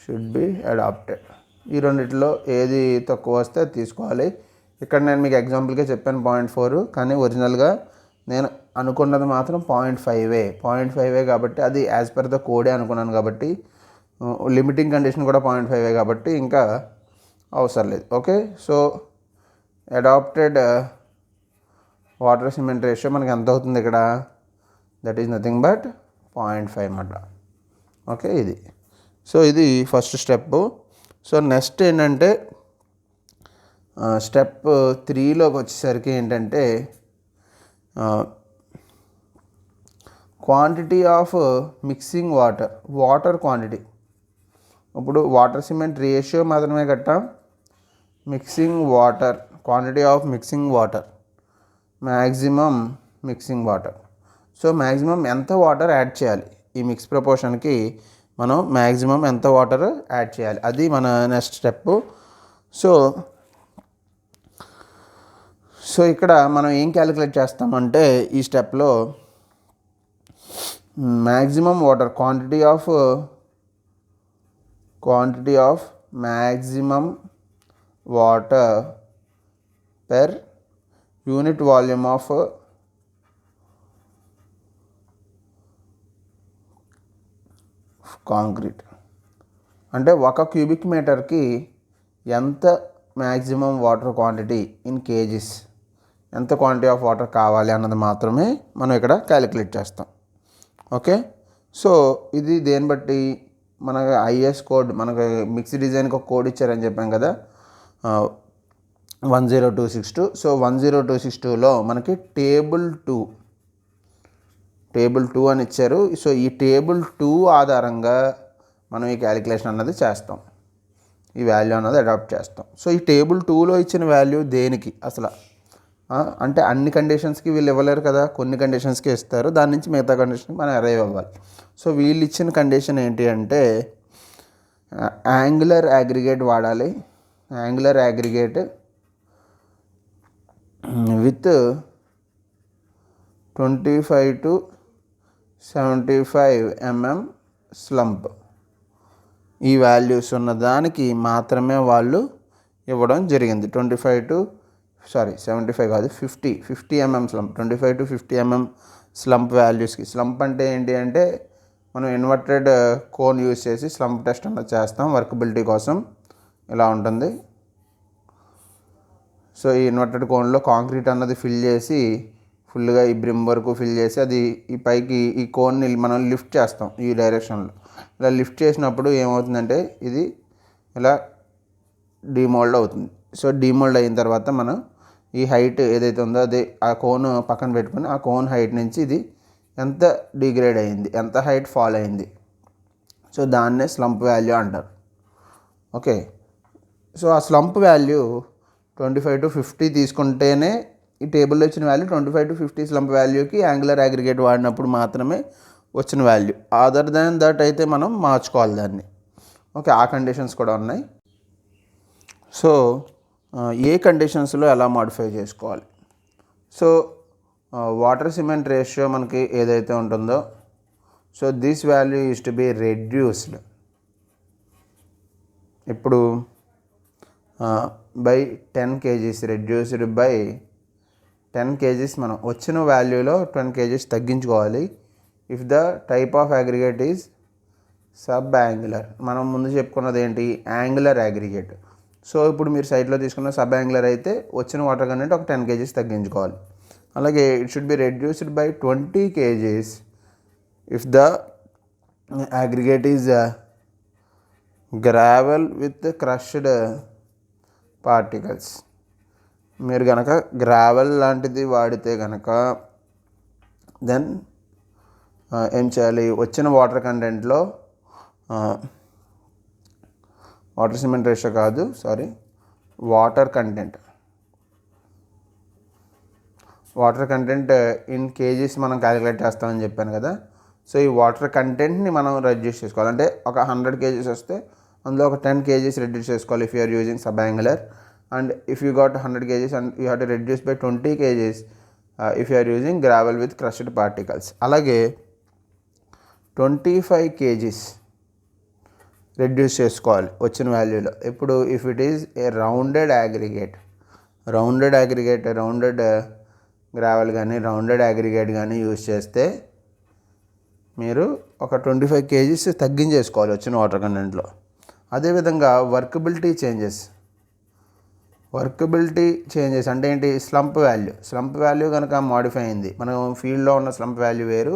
should be adapted. ఈ రెండిట్లో ఏది తక్కువ వస్తే అది తీసుకోవాలి. ఇక్కడ నేను మీకు ఎగ్జాంపుల్గా చెప్పాను 0.4, కానీ ఒరిజినల్గా నేను అనుకున్నది మాత్రం 0.5 కాబట్టి అది యాజ్ పర్ ద కోడే అనుకున్నాను కాబట్టి లిమిటింగ్ కండిషన్ కూడా 0.5 కాబట్టి ఇంకా అవసరం లేదు. Okay, so adapted water cement ratio మనకి ఎంత అవుతుంది ఇక్కడ? దట్ ఈజ్ నథింగ్ బట్ 0.5 అన్నమాట. ఓకే, ఇది సో ఇది ఫస్ట్ స్టెప్. సో నెక్స్ట్ ఏంటంటే స్టెప్ 3లోకి వచ్చేసరికి ఏంటంటే quantity of mixing water quantity. ఇప్పుడు వాటర్ సిమెంట్ రేషియో మాత్రమే కట్టాం, mixing water quantity of mixing water, maximum mixing water. So maximum ఎంత వాటర్ యాడ్ చేయాలి ఈ మిక్స్ ప్రపోర్షన్కి, మనం మ్యాక్సిమం ఎంత వాటర్ యాడ్ చేయాలి అది మన నెక్స్ట్ స్టెప్. సో ఇక్కడ మనం ఏం క్యాలిక్యులేట్ చేస్తామంటే ఈ స్టెప్లో maximum water quantity of maximum water per unit volume of concrete. అంటే 1 క్యూబిక్ మీటర్కి ఎంత maximum water quantity in kgs, ఎంత క్వాంటిటీ ఆఫ్ వాటర్ కావాలి అన్నది మాత్రమే మనం ఇక్కడ క్యాలిక్యులేట్ చేస్తాం. ఓకే, సో ఇది దేన్ని బట్టి మనకు ఐఎస్ కోడ్, మనకు మిక్స్ డిజైన్కి ఒక కోడ్ ఇచ్చారని చెప్పాం కదా 10262. సో 10262లో మనకి టేబుల్ 2 అని ఇచ్చారు. సో ఈ టేబుల్ 2 ఆధారంగా మనం ఈ క్యాలిక్యులేషన్ అన్నది చేస్తాం, ఈ వాల్యూ అన్నది అడాప్ట్ చేస్తాం. సో ఈ టేబుల్ 2లో ఇచ్చిన వాల్యూ దేనికి అసలు అంటే అన్ని కండిషన్స్కి వీళ్ళు ఇవ్వలేరు కదా, కొన్ని కండిషన్స్కి ఇస్తారు, దాని నుంచి మిగతా కండిషన్కి మనం అరైవ్ అవ్వాలి. సో వీళ్ళు ఇచ్చిన కండిషన్ ఏంటి అంటే యాంగులర్ అగ్రిగేట్ వాడాలి. Angular aggregate with 25 to 75 mm slump. ఈ వాల్యూస్ ఉన్న దానికి మాత్రమే వాళ్ళు ఇవ్వడం జరిగింది. 75 కాదు 50 mm slump, 25 to 50 mm slump వాల్యూస్కి. స్లంప్ అంటే ఏంటి అంటే మనం ఇన్వర్టెడ్ కోన్ యూజ్ చేసి స్లంప్ టెస్ట్ అన్నది చేస్తాం వర్కబిలిటీ కోసం. ఇలా ఉంటుంది. సో ఈ ఇన్వర్టెడ్ కోన్లో కాంక్రీట్ అన్నది ఫిల్ చేసి ఫుల్గా ఈ బ్రిమ్ వరకు ఫిల్ చేసి అది ఈ పైకి ఈ కోన్ని మనం లిఫ్ట్ చేస్తాం ఈ డైరెక్షన్లో. ఇలా లిఫ్ట్ చేసినప్పుడు ఏమవుతుందంటే ఇది ఇలా డీమోల్డ్ అవుతుంది. సో డీమోల్డ్ అయిన తర్వాత మనం ఈ హైట్ ఏదైతే ఉందో అదే ఆ కోన్ పక్కన పెట్టుకుని ఆ కోన్ హైట్ నుంచి ఇది ఎంత డిగ్రేడ్ అయింది, ఎంత హైట్ ఫాల్ అయింది, సో దాన్నే స్లంప్ వాల్యూ అంటారు. ఓకే, సో ఆ స్లంప్ వాల్యూ 25 to 50 తీసుకుంటేనే ఈ టేబుల్లో ఇచ్చిన వాల్యూ 25 to 50 స్లంప్ వాల్యూకి యాంగులర్ అగ్రిగేట్ వాడినప్పుడు మాత్రమే వచ్చిన వాల్యూ. అదర్ దాన్ దట్ అయితే మనం మార్చుకోవాలి దాన్ని. ఓకే, ఆ కండిషన్స్ కూడా ఉన్నాయి. సో ఏ కండిషన్స్లో ఎలా మాడిఫై చేసుకోవాలి? సో వాటర్ సిమెంట్ రేషియో మనకి ఏదైతే ఉంటుందో so this value is to be reduced. ఇప్పుడు by 10 kgs, reduced by 10 kgs. మనం వచ్చిన వాల్యూలో 10 kgs తగ్గించుకోవాలి. If the type of aggregate is sub angular. మనం ముందు చెప్పుకున్నది ఏంటి, యాంగులర్ అగ్రిగేట్. సో ఇప్పుడు మీరు సైట్లో తీసుకున్న సబ్ యాంగులర్ అయితే వచ్చిన వాటర్ కంటెంట్ ఒక 10 kgs తగ్గించుకోవాలి. అలాగే it should be reduced by 20 kgs if the aggregate is gravel with crushed particles. మీరు కనుక గ్రావెల్ లాంటిది వాడితే కనుక దెన్ ఏం చేయాలి, వచ్చిన వాటర్ కంటెంట్లో వాటర్ సిమెంట్ రేషియో కాదు, వాటర్ కంటెంట్ ఇన్ కేజీస్ మనం క్యాలిక్యులేట్ చేస్తామని చెప్పాను కదా. సో ఈ వాటర్ కంటెంట్ని మనం రెడ్యూస్ చేసుకోవాలి. అంటే ఒక 100 kgs వస్తే అందులో ఒక 10 kgs రెడ్యూస్ చేసుకోవాలి if you're using sub angular. And if you got 100 kgs and you have to reduce by 20 kgs if you're using gravel with crushed particles. అలాగే 25 kgs రెడ్యూస్ చేసుకోవాలి వచ్చిన వాల్యూలో. ఇప్పుడు if it is a rounded gravel కానీ రౌండెడ్ అగ్రిగేట్ కానీ యూజ్ చేస్తే మీరు ఒక 25 kgs తగ్గించేసుకోవాలి వచ్చిన వాటర్ కంటెంట్లో. అదేవిధంగా వర్కబిలిటీ చేంజెస్ అంటే ఏంటి, స్లంప్ వాల్యూ కనుక మాడిఫై అయింది. మనం ఫీల్డ్లో ఉన్న స్లంప్ వాల్యూ వేరు,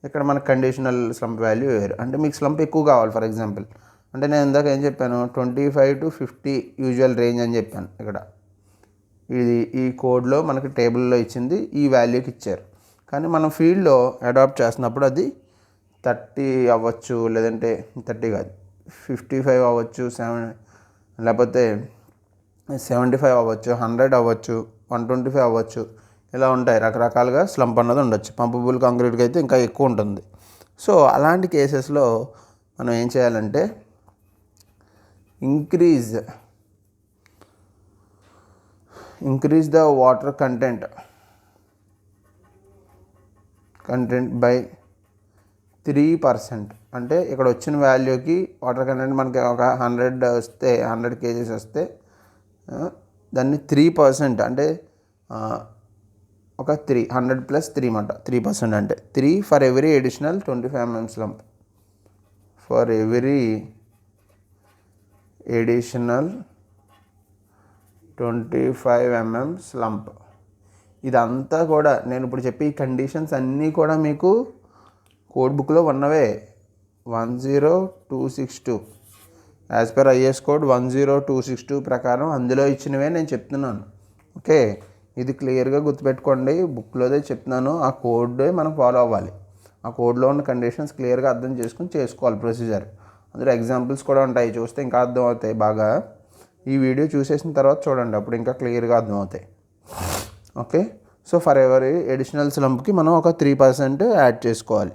ఇక్కడ మనకు కండిషనల్ స్లంప్ వాల్యూ వేరు. అంటే మీకు స్లంప్ ఎక్కువ కావాలి. ఫర్ ఎగ్జాంపుల్ అంటే నేను ఇందాక ఏం చెప్పాను, 25 to 50 యూజువల్ రేంజ్ అని చెప్పాను. ఇక్కడ ఈ కోడ్లో మనకి టేబుల్లో ఇచ్చింది, ఈ వాల్యూకి ఇచ్చారు. కానీ మనం ఫీల్డ్లో అడాప్ట్ చేస్తున్నప్పుడు అది 30 అవ్వచ్చు, లేదంటే 30 కాదు 55 అవ్వచ్చు, లేకపోతే 75 అవ్వచ్చు, 100 అవ్వచ్చు, 125 అవ్వచ్చు. ఇలా ఉంటాయి రకరకాలుగా స్లంప్ అన్నది ఉండొచ్చు. పంపబుల్ కాంక్రీట్కి అయితే ఇంకా ఎక్కువ ఉంటుంది. సో అలాంటి కేసెస్లో మనం ఏం చేయాలంటే increase the water content by 3%. అంటే ఇక్కడ వచ్చిన వాల్యూకి వాటర్ కంటెంట్ మనకి ఒక 100 kgs వస్తే దాన్ని 3% అంటే ఒక 100 + 3 మాట 3% అంటే 3 for every additional 25 mm slump. For every additional 25 mm slump. ఇదంతా కూడా నేను ఇప్పుడు చెప్పే ఈ కండిషన్స్ అన్నీ కూడా మీకు కోడ్ బుక్లో ఉన్నవే. 10262 యాజ్ పర్ ఐఎస్ కోడ్ 10262 ప్రకారం అందులో ఇచ్చినవే నేను చెప్తున్నాను. ఓకే, ఇది క్లియర్గా గుర్తుపెట్టుకోండి. బుక్లోదే చెప్తున్నాను, ఆ కోడే మనం ఫాలో అవ్వాలి. ఆ కోడ్లో ఉన్న కండిషన్స్ క్లియర్గా అర్థం చేసుకుని చేసుకోవాలి ప్రొసీజర్. అందులో ఎగ్జాంపుల్స్ కూడా ఉంటాయి, చూస్తే ఇంకా అర్థం అవుతాయి బాగా. ఈ వీడియో చూసేసిన తర్వాత చూడండి, అప్పుడు ఇంకా క్లియర్గా అర్థం అవుతాయి. Okay, so for every additional స్లంప్కి మనం ఒక 3% యాడ్ చేసుకోవాలి.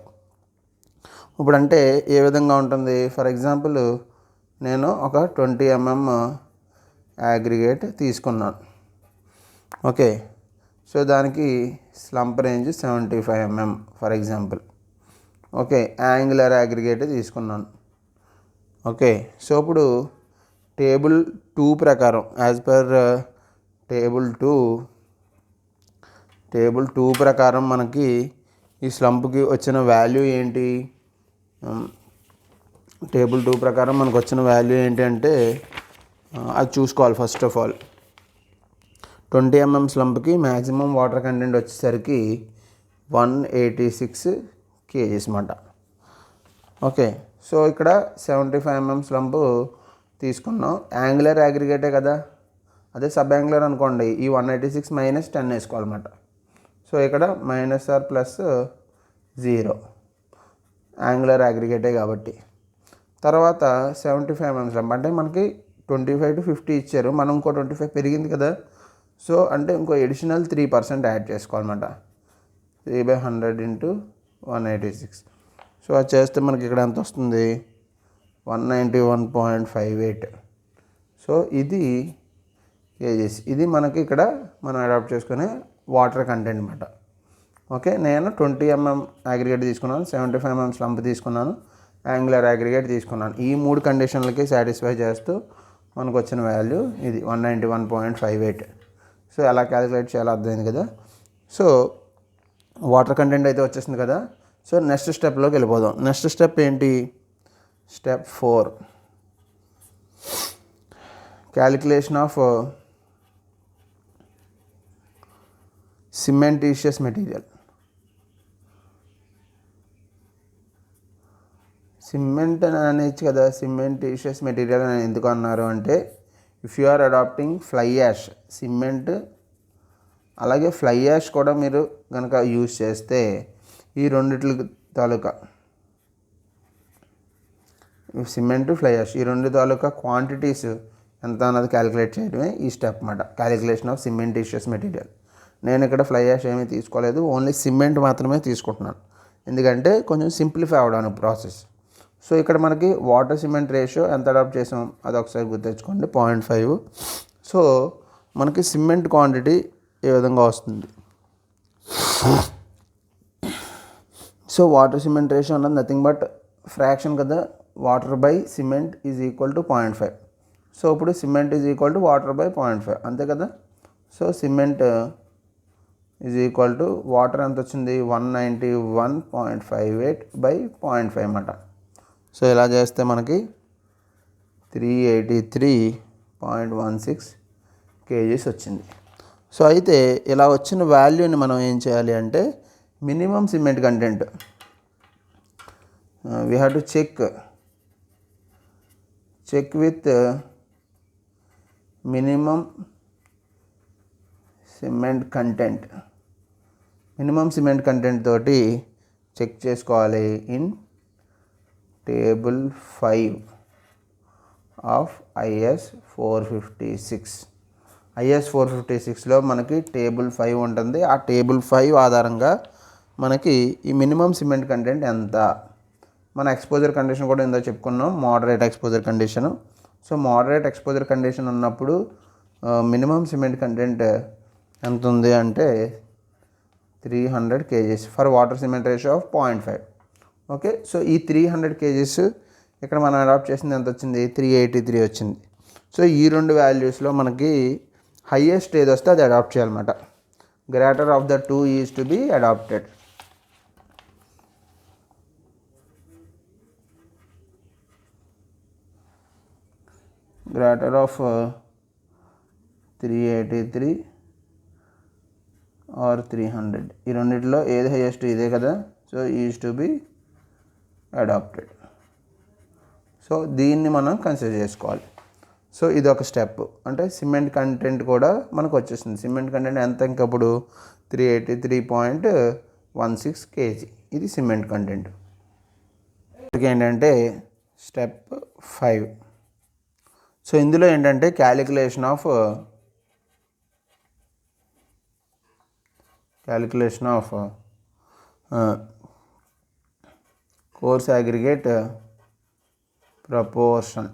ఇప్పుడు అంటే ఏ విధంగా ఉంటుంది, ఫర్ ఎగ్జాంపుల్ నేను ఒక 20 mm అగ్రిగేట్ తీసుకున్నాను. ఓకే, సో దానికి slump range 75 mm for example. Okay, angular aggregate తీసుకున్నాను. ఓకే, సో ఇప్పుడు టేబుల్ 2 ప్రకారం యాజ్ పర్ టేబుల్ 2 ప్రకారం మనకి ఈ స్లంప్కి వచ్చిన వాల్యూ ఏంటి, టేబుల్ 2 ప్రకారం మనకు వచ్చిన వాల్యూ ఏంటి అంటే అది చూసుకోవాలి. ఫస్ట్ ఆఫ్ ఆల్ 20 mm స్లంప్కి మ్యాక్సిమం వాటర్ కంటెంట్ వచ్చేసరికి 186 kgs మాట. ఓకే, సో ఇక్కడ 75 mm స్లంప్ తీసుకున్నాం. యాంగులర్ అగ్రిగేటే కదా, అదే సబ్ యాంగులర్ అనుకోండి, ఈ 186 - 10 వేసుకోవాలన్నమాట. సో ఇక్కడ -+0 యాంగులర్ అగ్రిగేటే కాబట్టి. తర్వాత 75 mm స్లంప్ అంటే మనకి 25 to 50 ఇచ్చారు, మనం ఇంకో 25 పెరిగింది కదా. సో అంటే ఇంకో అడిషనల్ 3% యాడ్ చేసుకోవాలన్నమాట. 3/100 × 186. సో అది చేస్తే మనకి ఇక్కడ ఎంత వస్తుంది, 191.58. సో ఇది కేజీస్. ఇది మనకి ఇక్కడ మనం అడాప్ట్ చేసుకునే వాటర్ కంటెంట్ అన్నమాట. ఓకే, నేను 20 mm అగ్రిగేట్ తీసుకున్నాను, 75 mm స్లంప్ తీసుకున్నాను, యాంగులర్ అగ్రిగేట్ తీసుకున్నాను. ఈ 3 కండిషన్లకి సాటిస్ఫై చేస్తూ మనకు వచ్చిన వాల్యూ ఇది 191.58. సో ఎలా క్యాలిక్యులేట్ చేయాలో అర్థమైంది కదా. సో వాటర్ కంటెంట్ అయితే వచ్చేసింది కదా. సో నెక్స్ట్ స్టెప్లోకి వెళ్ళిపోదాం. నెక్స్ట్ స్టెప్ ఏంటి? Step 4, calculation of cementitious material. Cement అని అనొచ్చు కదా, సిమెంటీషియస్ మెటీరియల్ అని ఎందుకు అన్నారు అంటే, if you are adapting fly ash, cement అలాగే ఫ్లై యాష్ కూడా మీరు కనుక యూజ్ చేస్తే ఈ రెండిట్ల తాలూకా సిమెంట్, ఫ్లై యాష్ ఈ రెండు తాలూకా క్వాంటిటీస్ ఎంత అన్నది క్యాలిక్యులేట్ చేయడమే ఈ స్టెప్ అన్నమాట, క్యాలిక్యులేషన్ ఆఫ్ సిమెంటీషియస్ మెటీరియల్. నేను ఇక్కడ ఫ్లై యాష్ ఏమీ తీసుకోలేదు, ఓన్లీ సిమెంట్ మాత్రమే తీసుకుంటున్నాను, ఎందుకంటే కొంచెం సింప్లిఫై అవడానికి ప్రాసెస్. సో ఇక్కడ మనకి వాటర్ సిమెంట్ రేషియో ఎంత అడాప్ట్ చేసాం అది ఒకసారి గుర్తుంచుకోండి, 0.5. సో మనకి సిమెంట్ క్వాంటిటీ ఏ విధంగా వస్తుంది? సో వాటర్ సిమెంట్ రేషియో అన్నది నథింగ్ బట్ ఫ్రాక్షన్ కదా, water by cement is equal to 0.5. So ఇప్పుడు cement is equal to water by 0.5, అంతే కదా. So cement is equal to water ఎంత వచ్చింది? 191.58 బై 0.5 అన్నమాట. సో ఇలా చేస్తే మనకి 383.16 kgs వచ్చింది. సో అయితే ఇలా వచ్చిన వాల్యూని మనం ఏం చేయాలి అంటే, minimum cement content we have to check with minimum cement content. Minimum cement content తోటి చెక్ చేసుకోవాలి in table 5 of IS 456. IS 456లో మనకి టేబుల్ 5 ఉంటుంది. ఆ టేబుల్ 5 ఆధారంగా మనకి ఈ మినిమం సిమెంట్ కంటెంట్ ఎంత, మన ఎక్స్పోజర్ కండిషన్ కూడా ఏందో చెప్పుకున్నాం, moderate exposure condition. So moderate exposure condition ఉన్నప్పుడు మినిమం సిమెంట్ కంటెంట్ ఎంత ఉంది అంటే 300 kgs for water cement ratio of 0.5. Okay, so ఈ 300 kgs ఇక్కడ మనం అడాప్ట్ చేసింది ఎంత వచ్చింది? 383 వచ్చింది. సో ఈ రెండు వాల్యూస్లో మనకి హైయెస్ట్ ఏది వస్తే అది అడాప్ట్ చేయాలన్నమాట. Greater of the two is to be adapted. Greater of 383 or 300, ఈ రెండిట్లో ఏది హైయెస్ట్ ఇదే కదా. So is to be adapted. So దీన్ని మనం కన్సిడర్ చేసుకోవాలి. సో ఇది ఒక స్టెప్, అంటే సిమెంట్ కంటెంట్ కూడా మనకు వచ్చేసింది. సిమెంట్ కంటెంట్ ఎంత ఇంకప్పుడు 383.16 kg, ఇది సిమెంట్ కంటెంట్. ఏంటంటే స్టెప్ 5. సో ఇందులో ఏంటంటే calculation of coarse aggregate proportion.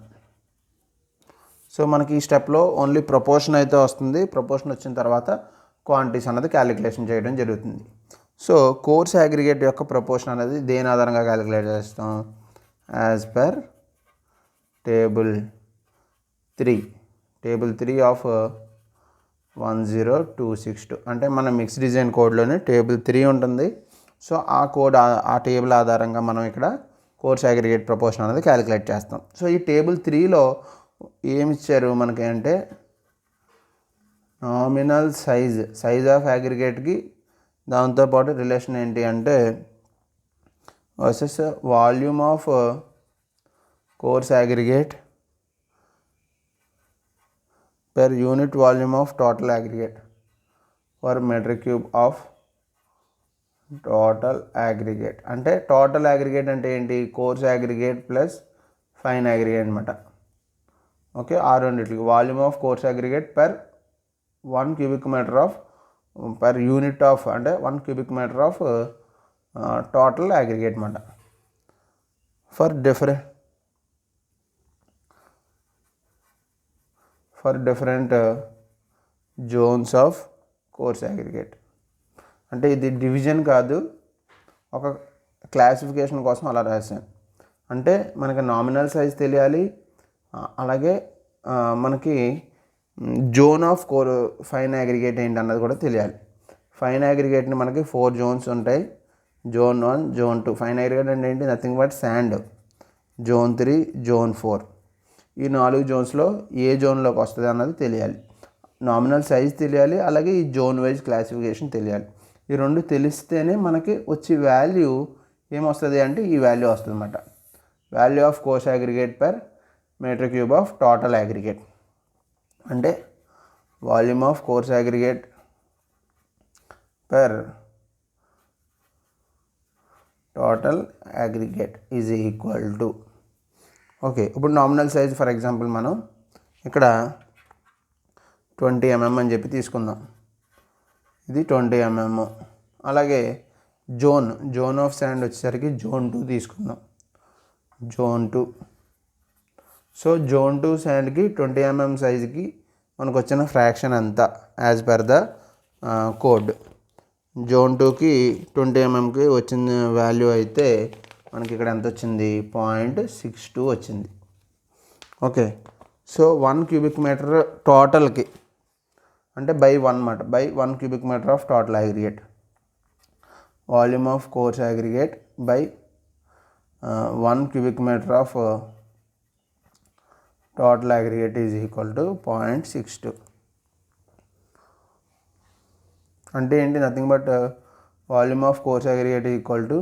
So మనకి ఈ స్టెప్లో ఓన్లీ ప్రపోర్షన్ అయితే వస్తుంది. ప్రపోర్షన్ వచ్చిన తర్వాత క్వాంటిటీస్ అన్నది క్యాలిక్యులేషన్ చేయడం జరుగుతుంది. సో కోర్స్ అగ్రిగేట్ యొక్క ప్రపోర్షన్ అనేది దేని ఆధారంగా క్యాలిక్యులేట్ చేస్తాం? As per table 3 of 10262. అంటే మన మిక్స్ డిజైన్ కోడ్లోనే టేబుల్ 3 ఉంటుంది. సో ఆ కోడ్ ఆ టేబుల్ ఆధారంగా మనం ఇక్కడ కోర్స్ అగ్రిగేట్ ప్రపోర్షన్ అనేది క్యాలిక్యులేట్ చేస్తాం. సో ఈ టేబుల్ 3లో ఏమి ఇచ్చారు మనకి అంటే, నామినల్ సైజ్ ఆఫ్ అగ్రిగేట్కి దాంతోపాటు రిలేషన్ ఏంటి అంటే versus volume of coarse aggregate per unit volume of total aggregate per meter cube of total aggregate. అంటే టోటల్ అగ్రిగేట్ అంటే ఏంటి? Coarse aggregate plus fine aggregate అనమాట. ఓకే, ఆ రెండిట్లకి volume of coarse aggregate per 1 cubic meter of per unit of, అంటే 1 cubic meter of total aggregate అనమాట. For different zones of coarse aggregate. అంటే ఇది డివిజన్ కాదు, ఒక క్లాసిఫికేషన్ కోసం అలా రాశాను. అంటే మనకి నామినల్ సైజ్ తెలియాలి, అలాగే మనకి జోన్ ఆఫ్ ఫైన్ అగ్రిగేట్ ఏంటి అన్నది కూడా తెలియాలి. ఫైన్ అగ్రిగేట్ని మనకి 4 జోన్స్ ఉంటాయి. Zone 1, zone 2. ఫైన్ అగ్రిగేట్ అంటే ఏంటి? Nothing but sand. Zone 3, zone 4. ఈ 4 జోన్స్లో ఏ జోన్లోకి వస్తుంది అన్నది తెలియాలి. నామినల్ సైజ్ తెలియాలి, అలాగే ఈ జోన్ వైజ్ క్లాసిఫికేషన్ తెలియాలి. ఈ రెండు తెలిస్తేనే మనకి వచ్చే వాల్యూ ఏమొస్తుంది అంటే ఈ వాల్యూ వస్తుంది అన్నమాట. Value of coarse aggregate per metre cube of total aggregate అంటే volume of coarse aggregate per total aggregate is equal to. Okay, ఇప్పుడు నామినల్ సైజ్ ఫర్ ఎగ్జాంపుల్ మనం ఇక్కడ 20 mm అని చెప్పి తీసుకుందాం. ఇది 20 mm. అలాగే జోన్ ఆఫ్ శాండ్ వచ్చేసరికి జోన్ 2 తీసుకుందాం. జోన్ 2. సో జోన్ 2 శాండ్కి 20 mm సైజుకి మనకు వచ్చిన ఫ్రాక్షన్ ఎంత as per the code. Zone 2కి 20 mmకి వచ్చిన వాల్యూ అయితే మనకి ఇక్కడ ఎంత వచ్చింది? 0.62 వచ్చింది. ఓకే, సో 1 cubic meter టోటల్కి అంటే బై 1 అన్నమాట. By 1 cubic meter of total aggregate. Volume of coarse aggregate by 1 cubic meter of total aggregate is equal to 0.62. అంటే ఏంటి? Nothing but volume of coarse aggregate equal to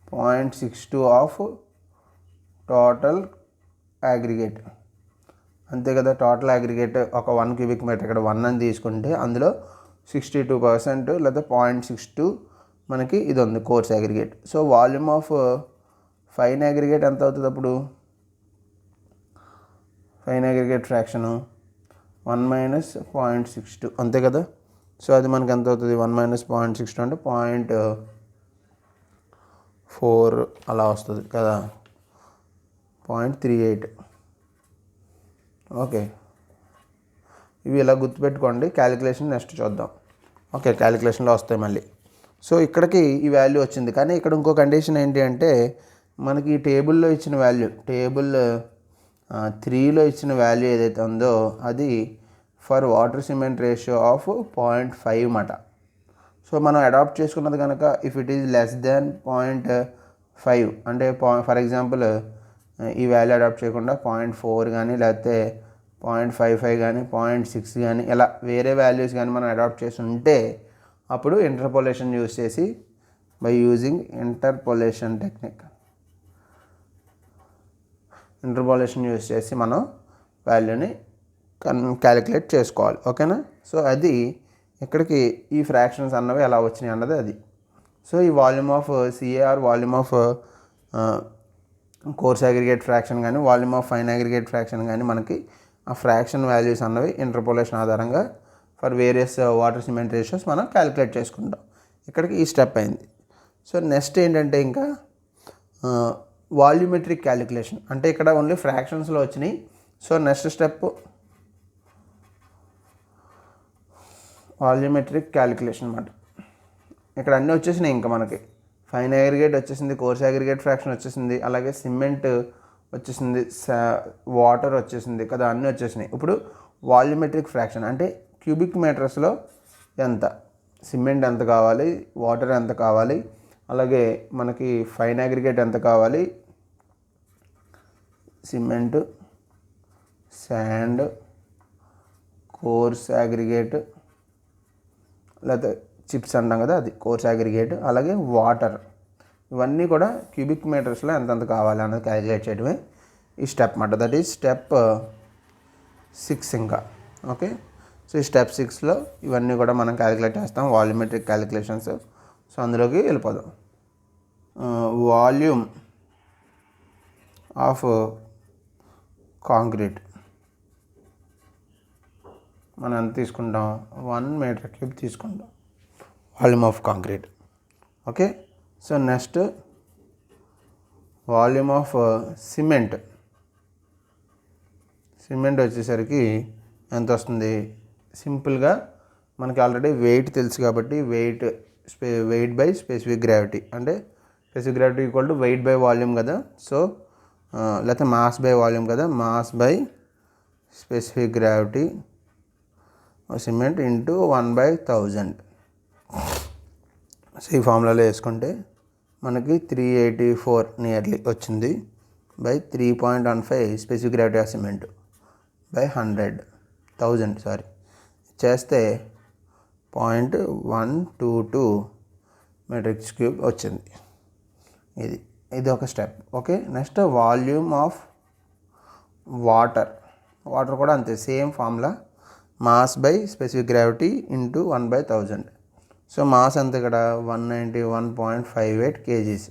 0.62 of total aggregate. అంతే కదా. టోటల్ అగ్రిగేట్ ఒక 1 cubic meter ఇక్కడ 1 అని తీసుకుంటే అందులో 62% లేదా 0.62 మనకి ఇది ఉంది course aggregate. So volume of fine aggregate ఎంత అవుతుంది అప్పుడు? ఫైన్ అగ్రిగేట్ ఫ్రాక్షను 1 - 0.62 అంతే కదా. సో అది మనకి ఎంత అవుతుంది? 1 - 0.62 అంటే 0.4 అలా వస్తుంది కదా, 0.38. ఓకే, ఇవి ఇలా గుర్తుపెట్టుకోండి. క్యాలిక్యులేషన్ నెక్స్ట్ చూద్దాం. ఓకే, క్యాలిక్యులేషన్లో వస్తాయి మళ్ళీ. సో ఇక్కడికి ఈ వాల్యూ వచ్చింది, కానీ ఇక్కడ ఇంకో కండిషన్ ఏంటి అంటే మనకి ఈ టేబుల్లో ఇచ్చిన వాల్యూ, టేబుల్ 3లో ఇచ్చిన వాల్యూ ఏదైతే ఉందో అది for water cement ratio of 0.5 మాట. సో మనం అడాప్ట్ చేసుకున్నది కనుక if it is less than 0.5 అంటే ఫర్ ఎగ్జాంపుల్ ఈ వాల్యూ అడాప్ట్ చేయకుండా 0.4 కానీ లేకపోతే 0.55 కానీ 0.6 కానీ ఇలా వేరే వాల్యూస్ కానీ మనం అడాప్ట్ చేసి ఉంటే అప్పుడు ఇంటర్పోలేషన్ యూజ్ చేసి by using interpolation technique interpolation use చేసి మనం వాల్యూని క్యాలిక్యులేట్ చేసుకోవాలి. ఓకేనా. సో అది ఇక్కడికి ఈ ఫ్రాక్షన్స్ అన్నవి ఎలా వచ్చినాయి అన్నది అది. సో ఈ volume of CAR volume of coarse aggregate fraction కానీ volume of fine aggregate fraction కానీ మనకి ఆ ఫ్రాక్షన్ వాల్యూస్ అన్నవి ఇంటర్పోలేషన్ ఆధారంగా for various water cement ratios మనం క్యాలిక్యులేట్ చేసుకుంటాం. ఇక్కడికి ఈ స్టెప్ అయింది. సో నెక్స్ట్ ఏంటంటే ఇంకా వాల్యూమెట్రిక్ క్యాలిక్యులేషన్ అంటే ఇక్కడ ఓన్లీ ఫ్రాక్షన్స్లో వచ్చినాయి. So next step volumetric calculation అన్నమాట. ఇక్కడ అన్నీ వచ్చేసినాయి. ఇంకా మనకి ఫైన్ అగ్రిగేట్ వచ్చేసింది, కోర్స్ అగ్రిగేట్ ఫ్రాక్షన్ వచ్చేసింది, అలాగే సిమెంట్ వచ్చేసింది, వాటర్ వచ్చేసింది కదా, అన్నీ వచ్చేసినాయి. ఇప్పుడు వాల్యూమెట్రిక్ ఫ్రాక్షన్ అంటే క్యూబిక్ మీటర్స్లో ఎంత సిమెంట్ ఎంత కావాలి, వాటర్ ఎంత కావాలి, అలాగే మనకి ఫైన్ అగ్రిగేట్ ఎంత కావాలి, సిమెంట్, శాండ్, కోర్స్ అగ్రిగేట్ లేకపోతే చిప్స్ అంటాం కదా అది కోర్స్ అగ్రిగేట్, అలాగే వాటర్, ఇవన్నీ కూడా క్యూబిక్ మీటర్స్లో ఎంతెంత కావాలి అన్నది క్యాలిక్యులేట్ చేయడమే ఈ స్టెప్ అన్నమాట. దట్ ఈజ్ స్టెప్ 6 ఇంకా. ఓకే, సో ఈ స్టెప్ 6లో ఇవన్నీ కూడా మనం క్యాలిక్యులేట్ చేస్తాం వాల్యూమెట్రిక్ క్యాలిక్యులేషన్స్. సో అందులోకి వెళ్ళిపోదాం. వాల్యూమ్ ఆఫ్ కాంక్రీట్ మనం ఎంత తీసుకుంటాం? 1 మీటర్ క్యూబ్ తీసుకుంటాం volume of concrete. Okay, so next volume of cement వచ్చేసరికి ఎంత వస్తుంది? సింపుల్గా మనకి ఆల్రెడీ వెయిట్ తెలుసు కాబట్టి వెయిట్ బై స్పెసిఫిక్ గ్రావిటీ అంటే specific gravity equal to weight by volume కదా. సో లేకపోతే మాస్ బై వాల్యూమ్ కదా, mass by specific gravity cement into 1/1000. So ఈ ఫార్ములాలో వేసుకుంటే మనకి 384 నియర్లీ వచ్చింది by 3.15 specific gravity of cement by 100,000 sorry చేస్తే 0.122 మీటర్ క్యూబ్ వచ్చింది. ఇది ఒక step. Okay, next volume of water కూడా అంతే, same formula, mass by specific gravity into 1/1000. So mass అంత ఇక్కడ 191.58 kgs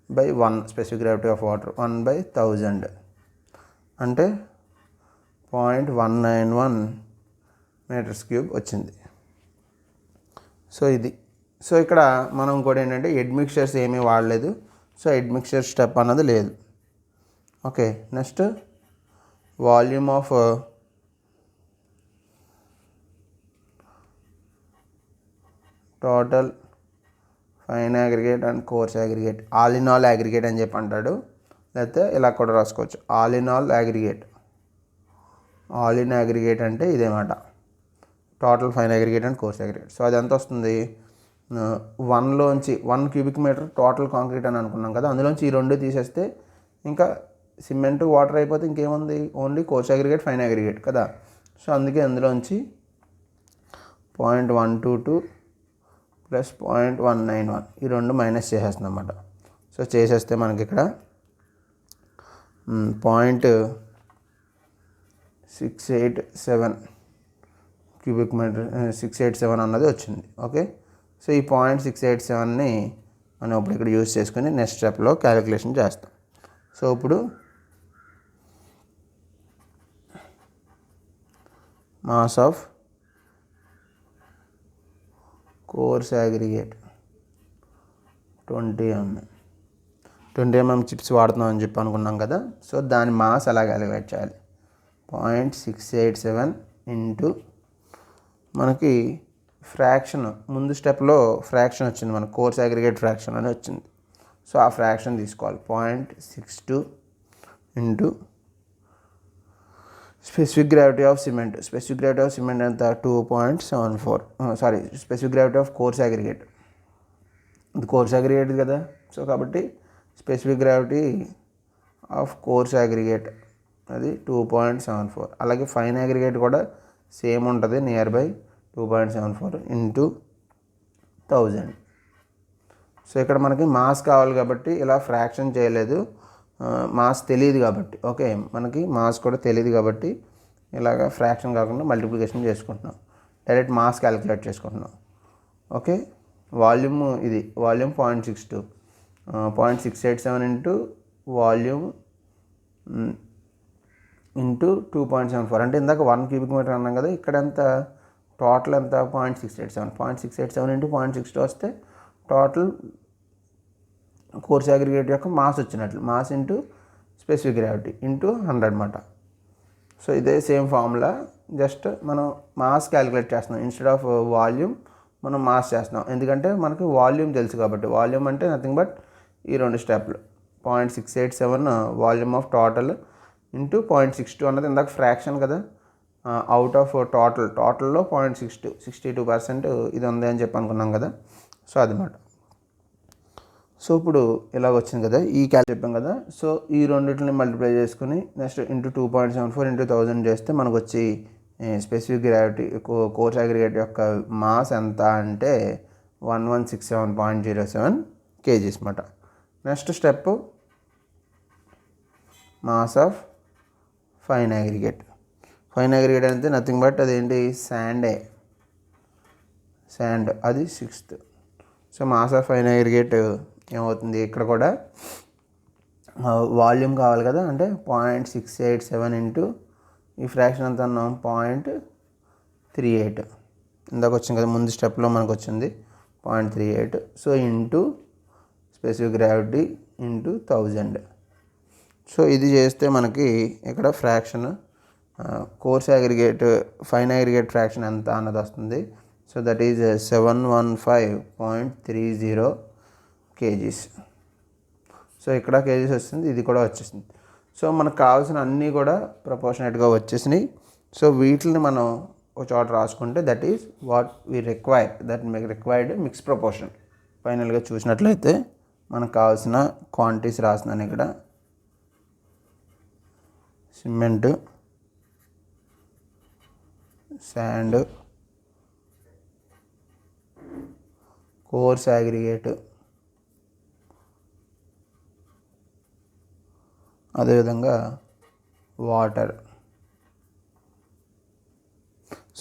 by 1 specific gravity of water 1/1000 అంటే 0.191 మీటర్స్ క్యూబ్ వచ్చింది. సో ఇక్కడ మనం ఇంకోటి ఏంటంటే ఎడ్ మిక్చర్స్ ఏమీ వాడలేదు. సో ఎడ్ మిక్చర్ స్టెప్ అన్నది లేదు. Okay, next volume of total fine aggregate and coarse aggregate, all in all aggregate అని చెప్పి అంటాడు, లేకపోతే ఇలా కూడా రాసుకోవచ్చు all in all aggregate. All in aggregate అంటే ఇదేమాట, total fine aggregate and coarse aggregate. So అది ఎంత వస్తుంది, 1లోంచి 1 క్యూబిక్ మీటర్ టోటల్ కాంక్రీట్ అని అనుకున్నాం కదా, అందులోంచి ఈ 2 తీసేస్తే ఇంకా సిమెంట్ వాటర్ అయిపోతే ఇంకేముంది, only coarse aggregate fine aggregate కదా. సో అందుకే అందులోంచి 0.122 ప్లస్ 0.191 ఈ 2 మైనస్ చేసేస్తుంది అన్నమాట. సో చేసేస్తే మనకి ఇక్కడ 0.687 క్యూబిక్ మీటర్ 687 అన్నది వచ్చింది. ఓకే, సో ఈ 0.687ని మనం ఇప్పుడు ఇక్కడ యూజ్ చేసుకుని నెక్స్ట్ స్టెప్లో క్యాలిక్యులేషన్ చేస్తాం. సో ఇప్పుడు mass of coarse aggregate 20 mm chips వాడుతున్నాం అని చెప్పి అనుకున్నాం కదా. సో దాని మాస్ ఎలా క్యాలిక్యులేట్ చేయాలి, 0.687 ఇంటూ మనకి ఫ్రాక్షన్, ముందు స్టెప్లో ఫ్రాక్షన్ వచ్చింది, మన కోర్స్ అగ్రిగేట్ ఫ్రాక్షన్ అని వచ్చింది. సో ఆ ఫ్రాక్షన్ తీసుకోవాలి, 0.62 into specific gravity of cement. Specific gravity of cement ఎంత, 2.74, sorry specific gravity of coarse aggregate, ఇది కోర్స్ అగ్రిగేట్ కదా. సో కాబట్టి specific gravity of coarse aggregate అది 2.74. అలాగే ఫైన్ అగ్రిగేట్ కూడా సేమ్ ఉంటుంది, నియర్ బై 2.74 ఇంటూ 1000. సో ఇక్కడ మనకి మాస్ కావాలి కాబట్టి ఇలా ఫ్రాక్షన్ చేయలేదు, మాస్ తెలియదు కాబట్టి. ఓకే, మనకి మాస్ కూడా తెలియదు కాబట్టి ఇలాగ ఫ్రాక్షన్ కాకుండా మల్టిప్లికేషన్ చేసుకుంటున్నాం, డైరెక్ట్ మాస్ క్యాలిక్యులేట్ చేసుకుంటున్నాం. ఓకే, వాల్యూమ్ ఇది వాల్యూమ్ 0.62, 0.687 ఇంటూ వాల్యూమ్ ఇంటూ 2.74 అంటే ఇందాక 1 క్యూబిక్ మీటర్ అన్నాం కదా, ఇక్కడ ఎంత టోటల్ ఎంత 0.687 ఇంటూ 0.62 వస్తే టోటల్ కోర్స్ అగ్రిగేట్ యొక్క మాస్ వచ్చినట్లు, mass into specific gravity into 100 అన్నమాట. సో ఇదే సేమ్ ఫార్ములా, జస్ట్ మనం మాస్ క్యాలిక్యులేట్ చేస్తున్నాం, ఇన్స్టెడ్ ఆఫ్ వాల్యూమ్ మనం మాస్ చేస్తున్నాం, ఎందుకంటే మనకి వాల్యూమ్ తెలుసు కాబట్టి. వాల్యూమ్ అంటే నథింగ్ బట్ ఈ 2 స్టెప్లు, 0.687 వాల్యూమ్ ఆఫ్ టోటల్ ఇంటూ 0.62 అన్నది ఇందాక ఫ్రాక్షన్ కదా, అవుట్ ఆఫ్ టోటల్లో 0.62 62% ఇది ఉంది అని చెప్పి అనుకున్నాం కదా. సో అదన్నమాట. సో ఇప్పుడు ఇలాగ వచ్చింది కదా, ఈ చెప్పాం కదా. సో ఈ రెండింటిని మల్టిప్లై చేసుకుని నెక్స్ట్ ఇంటూ 2.74 ఇంటూ 1000 చేస్తే మనకు వచ్చి స్పెసిఫిక్ గ్రావిటీ కోర్స్ అగ్రిగేట్ యొక్క మాస్ ఎంత అంటే 1167.07 kgs అన్నమాట. Next step mass of fine aggregate. Fine aggregate అంటే నథింగ్ బట్ అదేంటి, శాండ్, అది 6th. So mass of fine aggregate ఏమవుతుంది, ఇక్కడ కూడా వాల్యూమ్ కావాలి కదా, అంటే 0.687 ఇంటూ ఈ ఫ్రాక్షన్ ఎంత అన్నాం 0.38, ఇందాక వచ్చింది కదా ముందు స్టెప్లో మనకు వచ్చింది 0.38. So into specific gravity into 1000. So ఇది చేస్తే మనకి ఇక్కడ fraction coarse aggregate fine aggregate fraction ఎంత అన్నది వస్తుంది. So that is 715.30 kgs. So ఇక్కడ కేజీస్ వస్తుంది, ఇది కూడా వచ్చేసింది. సో మనకు కావాల్సిన అన్నీ కూడా ప్రపోర్షనేట్గా వచ్చేసినాయి. సో వీటిని మనం ఒక చోట రాసుకుంటే that is what we require, that required mix proportion. ఫైనల్గా చూసినట్లయితే మనకు కావాల్సిన క్వాంటిటీస్ రాస్తున్నాను ఇక్కడ. సిమెంట్, శాండ్, కోర్స్ అగ్రిగేట్, అదేవిధంగా వాటర్.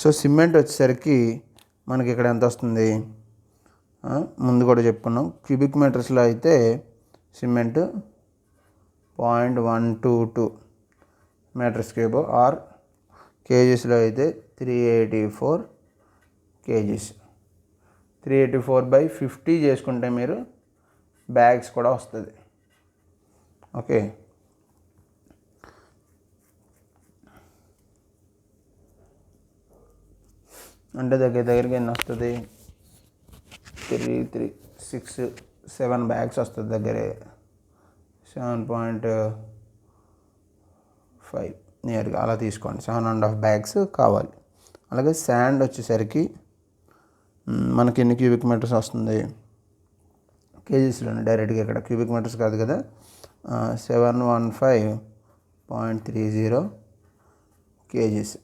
సో సిమెంట్ వచ్చేసరికి మనకి ఇక్కడ ఎంత వస్తుంది, ముందు కూడా చెప్పుకున్నాం. క్యూబిక్ మీటర్స్లో అయితే సిమెంట్ 0.122 మీటర్స్ క్యూబ్, ఆర్ కేజీస్లో అయితే 384 కేజీస్. 384/50 చేసుకుంటే మీరు బ్యాగ్స్ కూడా వస్తుంది. ఓకే, అంటే దగ్గరికి ఎన్ని వస్తుంది, 7 బ్యాగ్స్ వస్తుంది. దగ్గరే 7.5 నియర్గా అలా తీసుకోండి. 7.5 బ్యాగ్స్ కావాలి. అలాగే శాండ్ వచ్చేసరికి మనకి ఎన్ని క్యూబిక్ మీటర్స్ వస్తుంది, కేజీస్లోనే డైరెక్ట్గా, ఇక్కడ క్యూబిక్ మీటర్స్ కాదు కదా. 715.30 కేజీస్,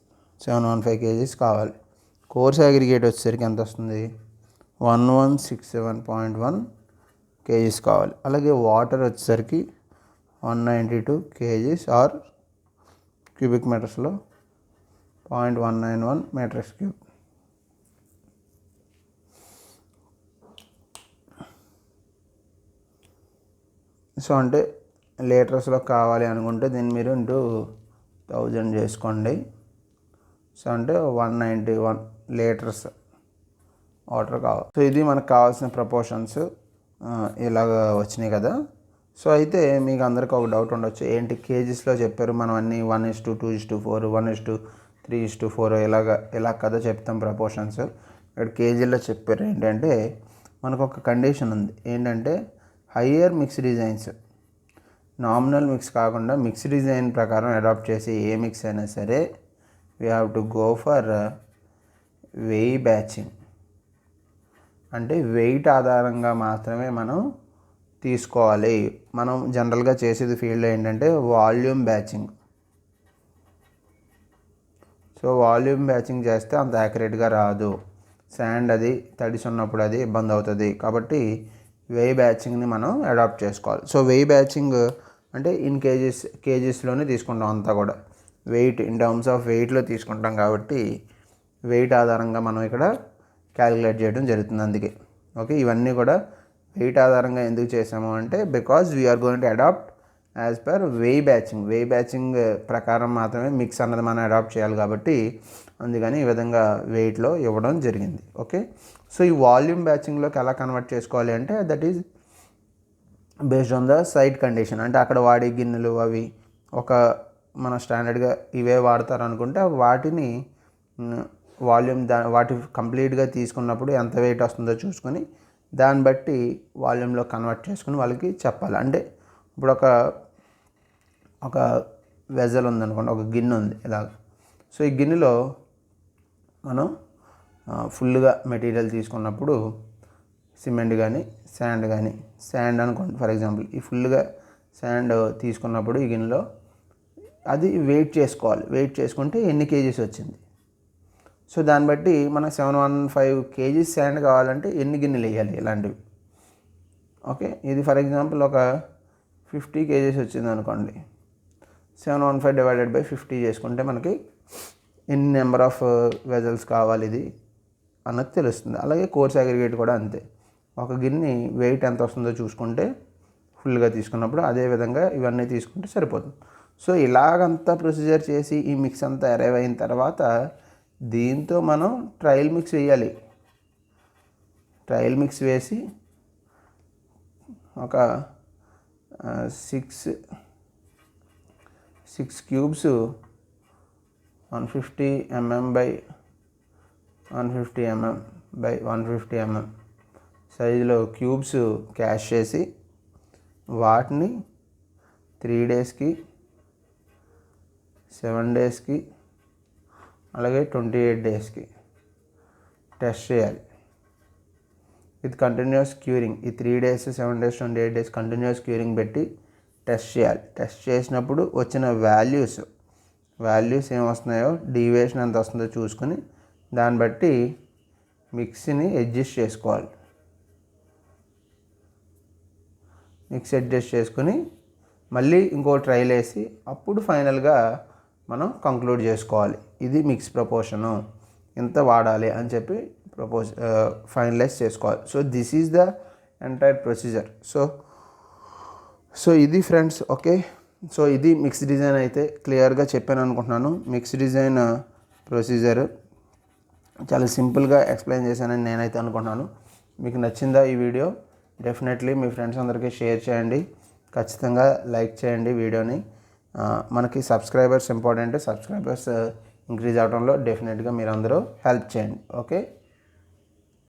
715 కేజీస్ కావాలి. కోర్స్ అగ్రిగేట్ వచ్చేసరికి ఎంత వస్తుంది, 1167.1 కేజీస్ కావాలి. అలాగే వాటర్ వచ్చేసరికి 192 కేజీస్, ఆర్ క్యూబిక్ మీటర్స్లో 0.191 మీటర్స్ క్యూబ్. సో అంటే లీటర్స్లో కావాలి అనుకుంటే దీన్ని మీరు 1000 చేసుకోండి. సో అంటే 191 లీటర్స్ వాటర్ కావాలి. సో ఇది మనకు కావాల్సిన ప్రపోర్షన్స్ ఇలాగ వచ్చినాయి కదా. సో అయితే మీకు అందరికీ ఒక డౌట్ ఉండొచ్చు, ఏంటి కేజీస్లో చెప్పారు, మనం అన్నీ 1:2:4, 1:3:4 ఇలా కదా చెప్తాం ప్రపోర్షన్స్. ఇక్కడ కేజీల్లో చెప్పారు. ఏంటంటే మనకు ఒక కండిషన్ ఉంది, ఏంటంటే higher mix designs, nominal mix కాకుండా మిక్స్ డిజైన్ ప్రకారం అడాప్ట్ చేసి ఏ మిక్స్ అయినా సరే we have to go for weigh batching. అంటే వెయిట్ ఆధారంగా మాత్రమే మనం తీసుకోవాలి. మనం జనరల్గా చేసేది ఫీల్డ్లో ఏంటంటే వాల్యూమ్ బ్యాచింగ్. సో వాల్యూమ్ బ్యాచింగ్ చేస్తే అంత యాక్యురేట్గా రాదు. శాండ్ అది తడిసి ఉన్నప్పుడు అది ఇబ్బంది అవుతుంది. కాబట్టి వెయి బ్యాచింగ్ని మనం అడాప్ట్ చేసుకోవాలి. సో వెయి బ్యాచింగ్ అంటే ఇన్ కేజీస్లోనే తీసుకుంటాం, అంతా కూడా వెయిట్ ఇన్ టర్మ్స్ ఆఫ్ వెయిట్లో తీసుకుంటాం. కాబట్టి వెయిట్ ఆధారంగా మనం ఇక్కడ క్యాలిక్యులేట్ చేయడం జరుగుతుంది. అందుకే ఓకే, ఇవన్నీ కూడా వెయిట్ ఆధారంగా ఎందుకు చేసాము అంటే because we are going to adapt as per weigh batching. Weigh batching ప్రకారం మాత్రమే మిక్స్ అన్నది మనం అడాప్ట్ చేయాలి. కాబట్టి అందుకని ఈ విధంగా వెయిట్లో ఇవ్వడం జరిగింది. ఓకే, సో ఈ వాల్యూమ్ బ్యాచింగ్లోకి ఎలా కన్వర్ట్ చేసుకోవాలి అంటే that is based on the site condition. అంటే అక్కడ వాడే గిన్నెలు అవి మన స్టాండర్డ్గా ఇవే వాడతారు అనుకుంటే వాటిని వాల్యూమ్ వాటి కంప్లీట్గా తీసుకున్నప్పుడు ఎంత వెయిట్ వస్తుందో చూసుకొని దాన్ని బట్టి వాల్యూమ్లో కన్వర్ట్ చేసుకుని వాళ్ళకి చెప్పాలి. అంటే ఇప్పుడు ఒక వెజల్ ఉందనుకోండి, ఒక గిన్నె ఉంది ఇలాగ. సో ఈ గిన్నెలో మనం ఫుల్గా మెటీరియల్ తీసుకున్నప్పుడు సిమెంట్ కానీ శాండ్ అనుకోండి ఫర్ ఎగ్జాంపుల్, ఈ ఫుల్గా శాండ్ తీసుకున్నప్పుడు ఈ గిన్నెలో అది వెయిట్ చేసుకోవాలి. వెయిట్ చేసుకుంటే ఎన్ని కేజీస్ వచ్చింది. సో దాన్ని బట్టి మనకు 715 కేజీస్ శాండ్ కావాలంటే ఎన్ని గిన్నెలు వేయాలి ఇలాంటివి. ఓకే, ఇది ఫర్ ఎగ్జాంపుల్ ఒక 50 కేజీస్ వచ్చింది అనుకోండి, 715/50 చేసుకుంటే మనకి ఎన్ని నెంబర్ ఆఫ్ వెజల్స్ కావాలి ఇది అన్నది తెలుస్తుంది. అలాగే కోర్స్ అగ్రిగేట్ కూడా అంతే. ఒక గిన్నె వెయిట్ ఎంత వస్తుందో చూసుకుంటే ఫుల్గా తీసుకున్నప్పుడు అదేవిధంగా ఇవన్నీ తీసుకుంటే సరిపోతుంది. సో ఇలాగంతా ప్రొసీజర్ చేసి ఈ మిక్స్ అంతా అరైవ్ అయిన తర్వాత దీంతో మనం ట్రయల్ మిక్స్ వేయాలి. ట్రయల్ మిక్స్ వేసి ఒక 6 cubes 150 mm by 150 mm by 150 mm సైజులో క్యూబ్స్ క్యాష్ చేసి వాటిని 3 డేస్కి 7 డేస్కి అలాగే 28 డేస్కి టెస్ట్ చేయాలి. With continuous curing. ఈ 3 days 7 days 28 days continuous curing పెట్టి టెస్ట్ చేయాలి. టెస్ట్ చేసినప్పుడు వచ్చిన వాల్యూస్ ఏం వస్తున్నాయో, డీవియేషన్ ఎంత వస్తుందో చూసుకొని దాన్ని బట్టి మిక్సీని అడ్జస్ట్ చేసుకోవాలి. మిక్సీ అడ్జస్ట్ చేసుకొని మళ్ళీ ఇంకో ట్రైల్ వేసి అప్పుడు ఫైనల్గా మనం కంక్లూడ్ చేసుకోవాలి. ఇది మిక్స్ ప్రపోర్షను, ఎంత వాడాలి అని చెప్పి ఫైనలైజ్ చేసుకోవాలి. So this is the entire procedure. So ఇది ఫ్రెండ్స్. ఓకే, సో ఇది మిక్స్ డిజైన్ అయితే క్లియర్గా చెప్పాను అనుకుంటున్నాను. మిక్స్ డిజైన్ ప్రొసీజర్ చాలా సింపుల్గా ఎక్స్ప్లెయిన్ చేశానని నేనైతే అనుకుంటున్నాను. మీకు నచ్చిందా ఈ వీడియో? డెఫినెట్లీ మీ ఫ్రెండ్స్ అందరికీ షేర్ చేయండి. ఖచ్చితంగా లైక్ చేయండి వీడియోని. మనకి సబ్స్క్రైబర్స్ ఇంపార్టెంట్. సబ్స్క్రైబర్స్ ఇంక్రీజ్ అవడంలో డెఫినెట్గా మీరు అందరూ హెల్ప్ చేయండి. ఓకే.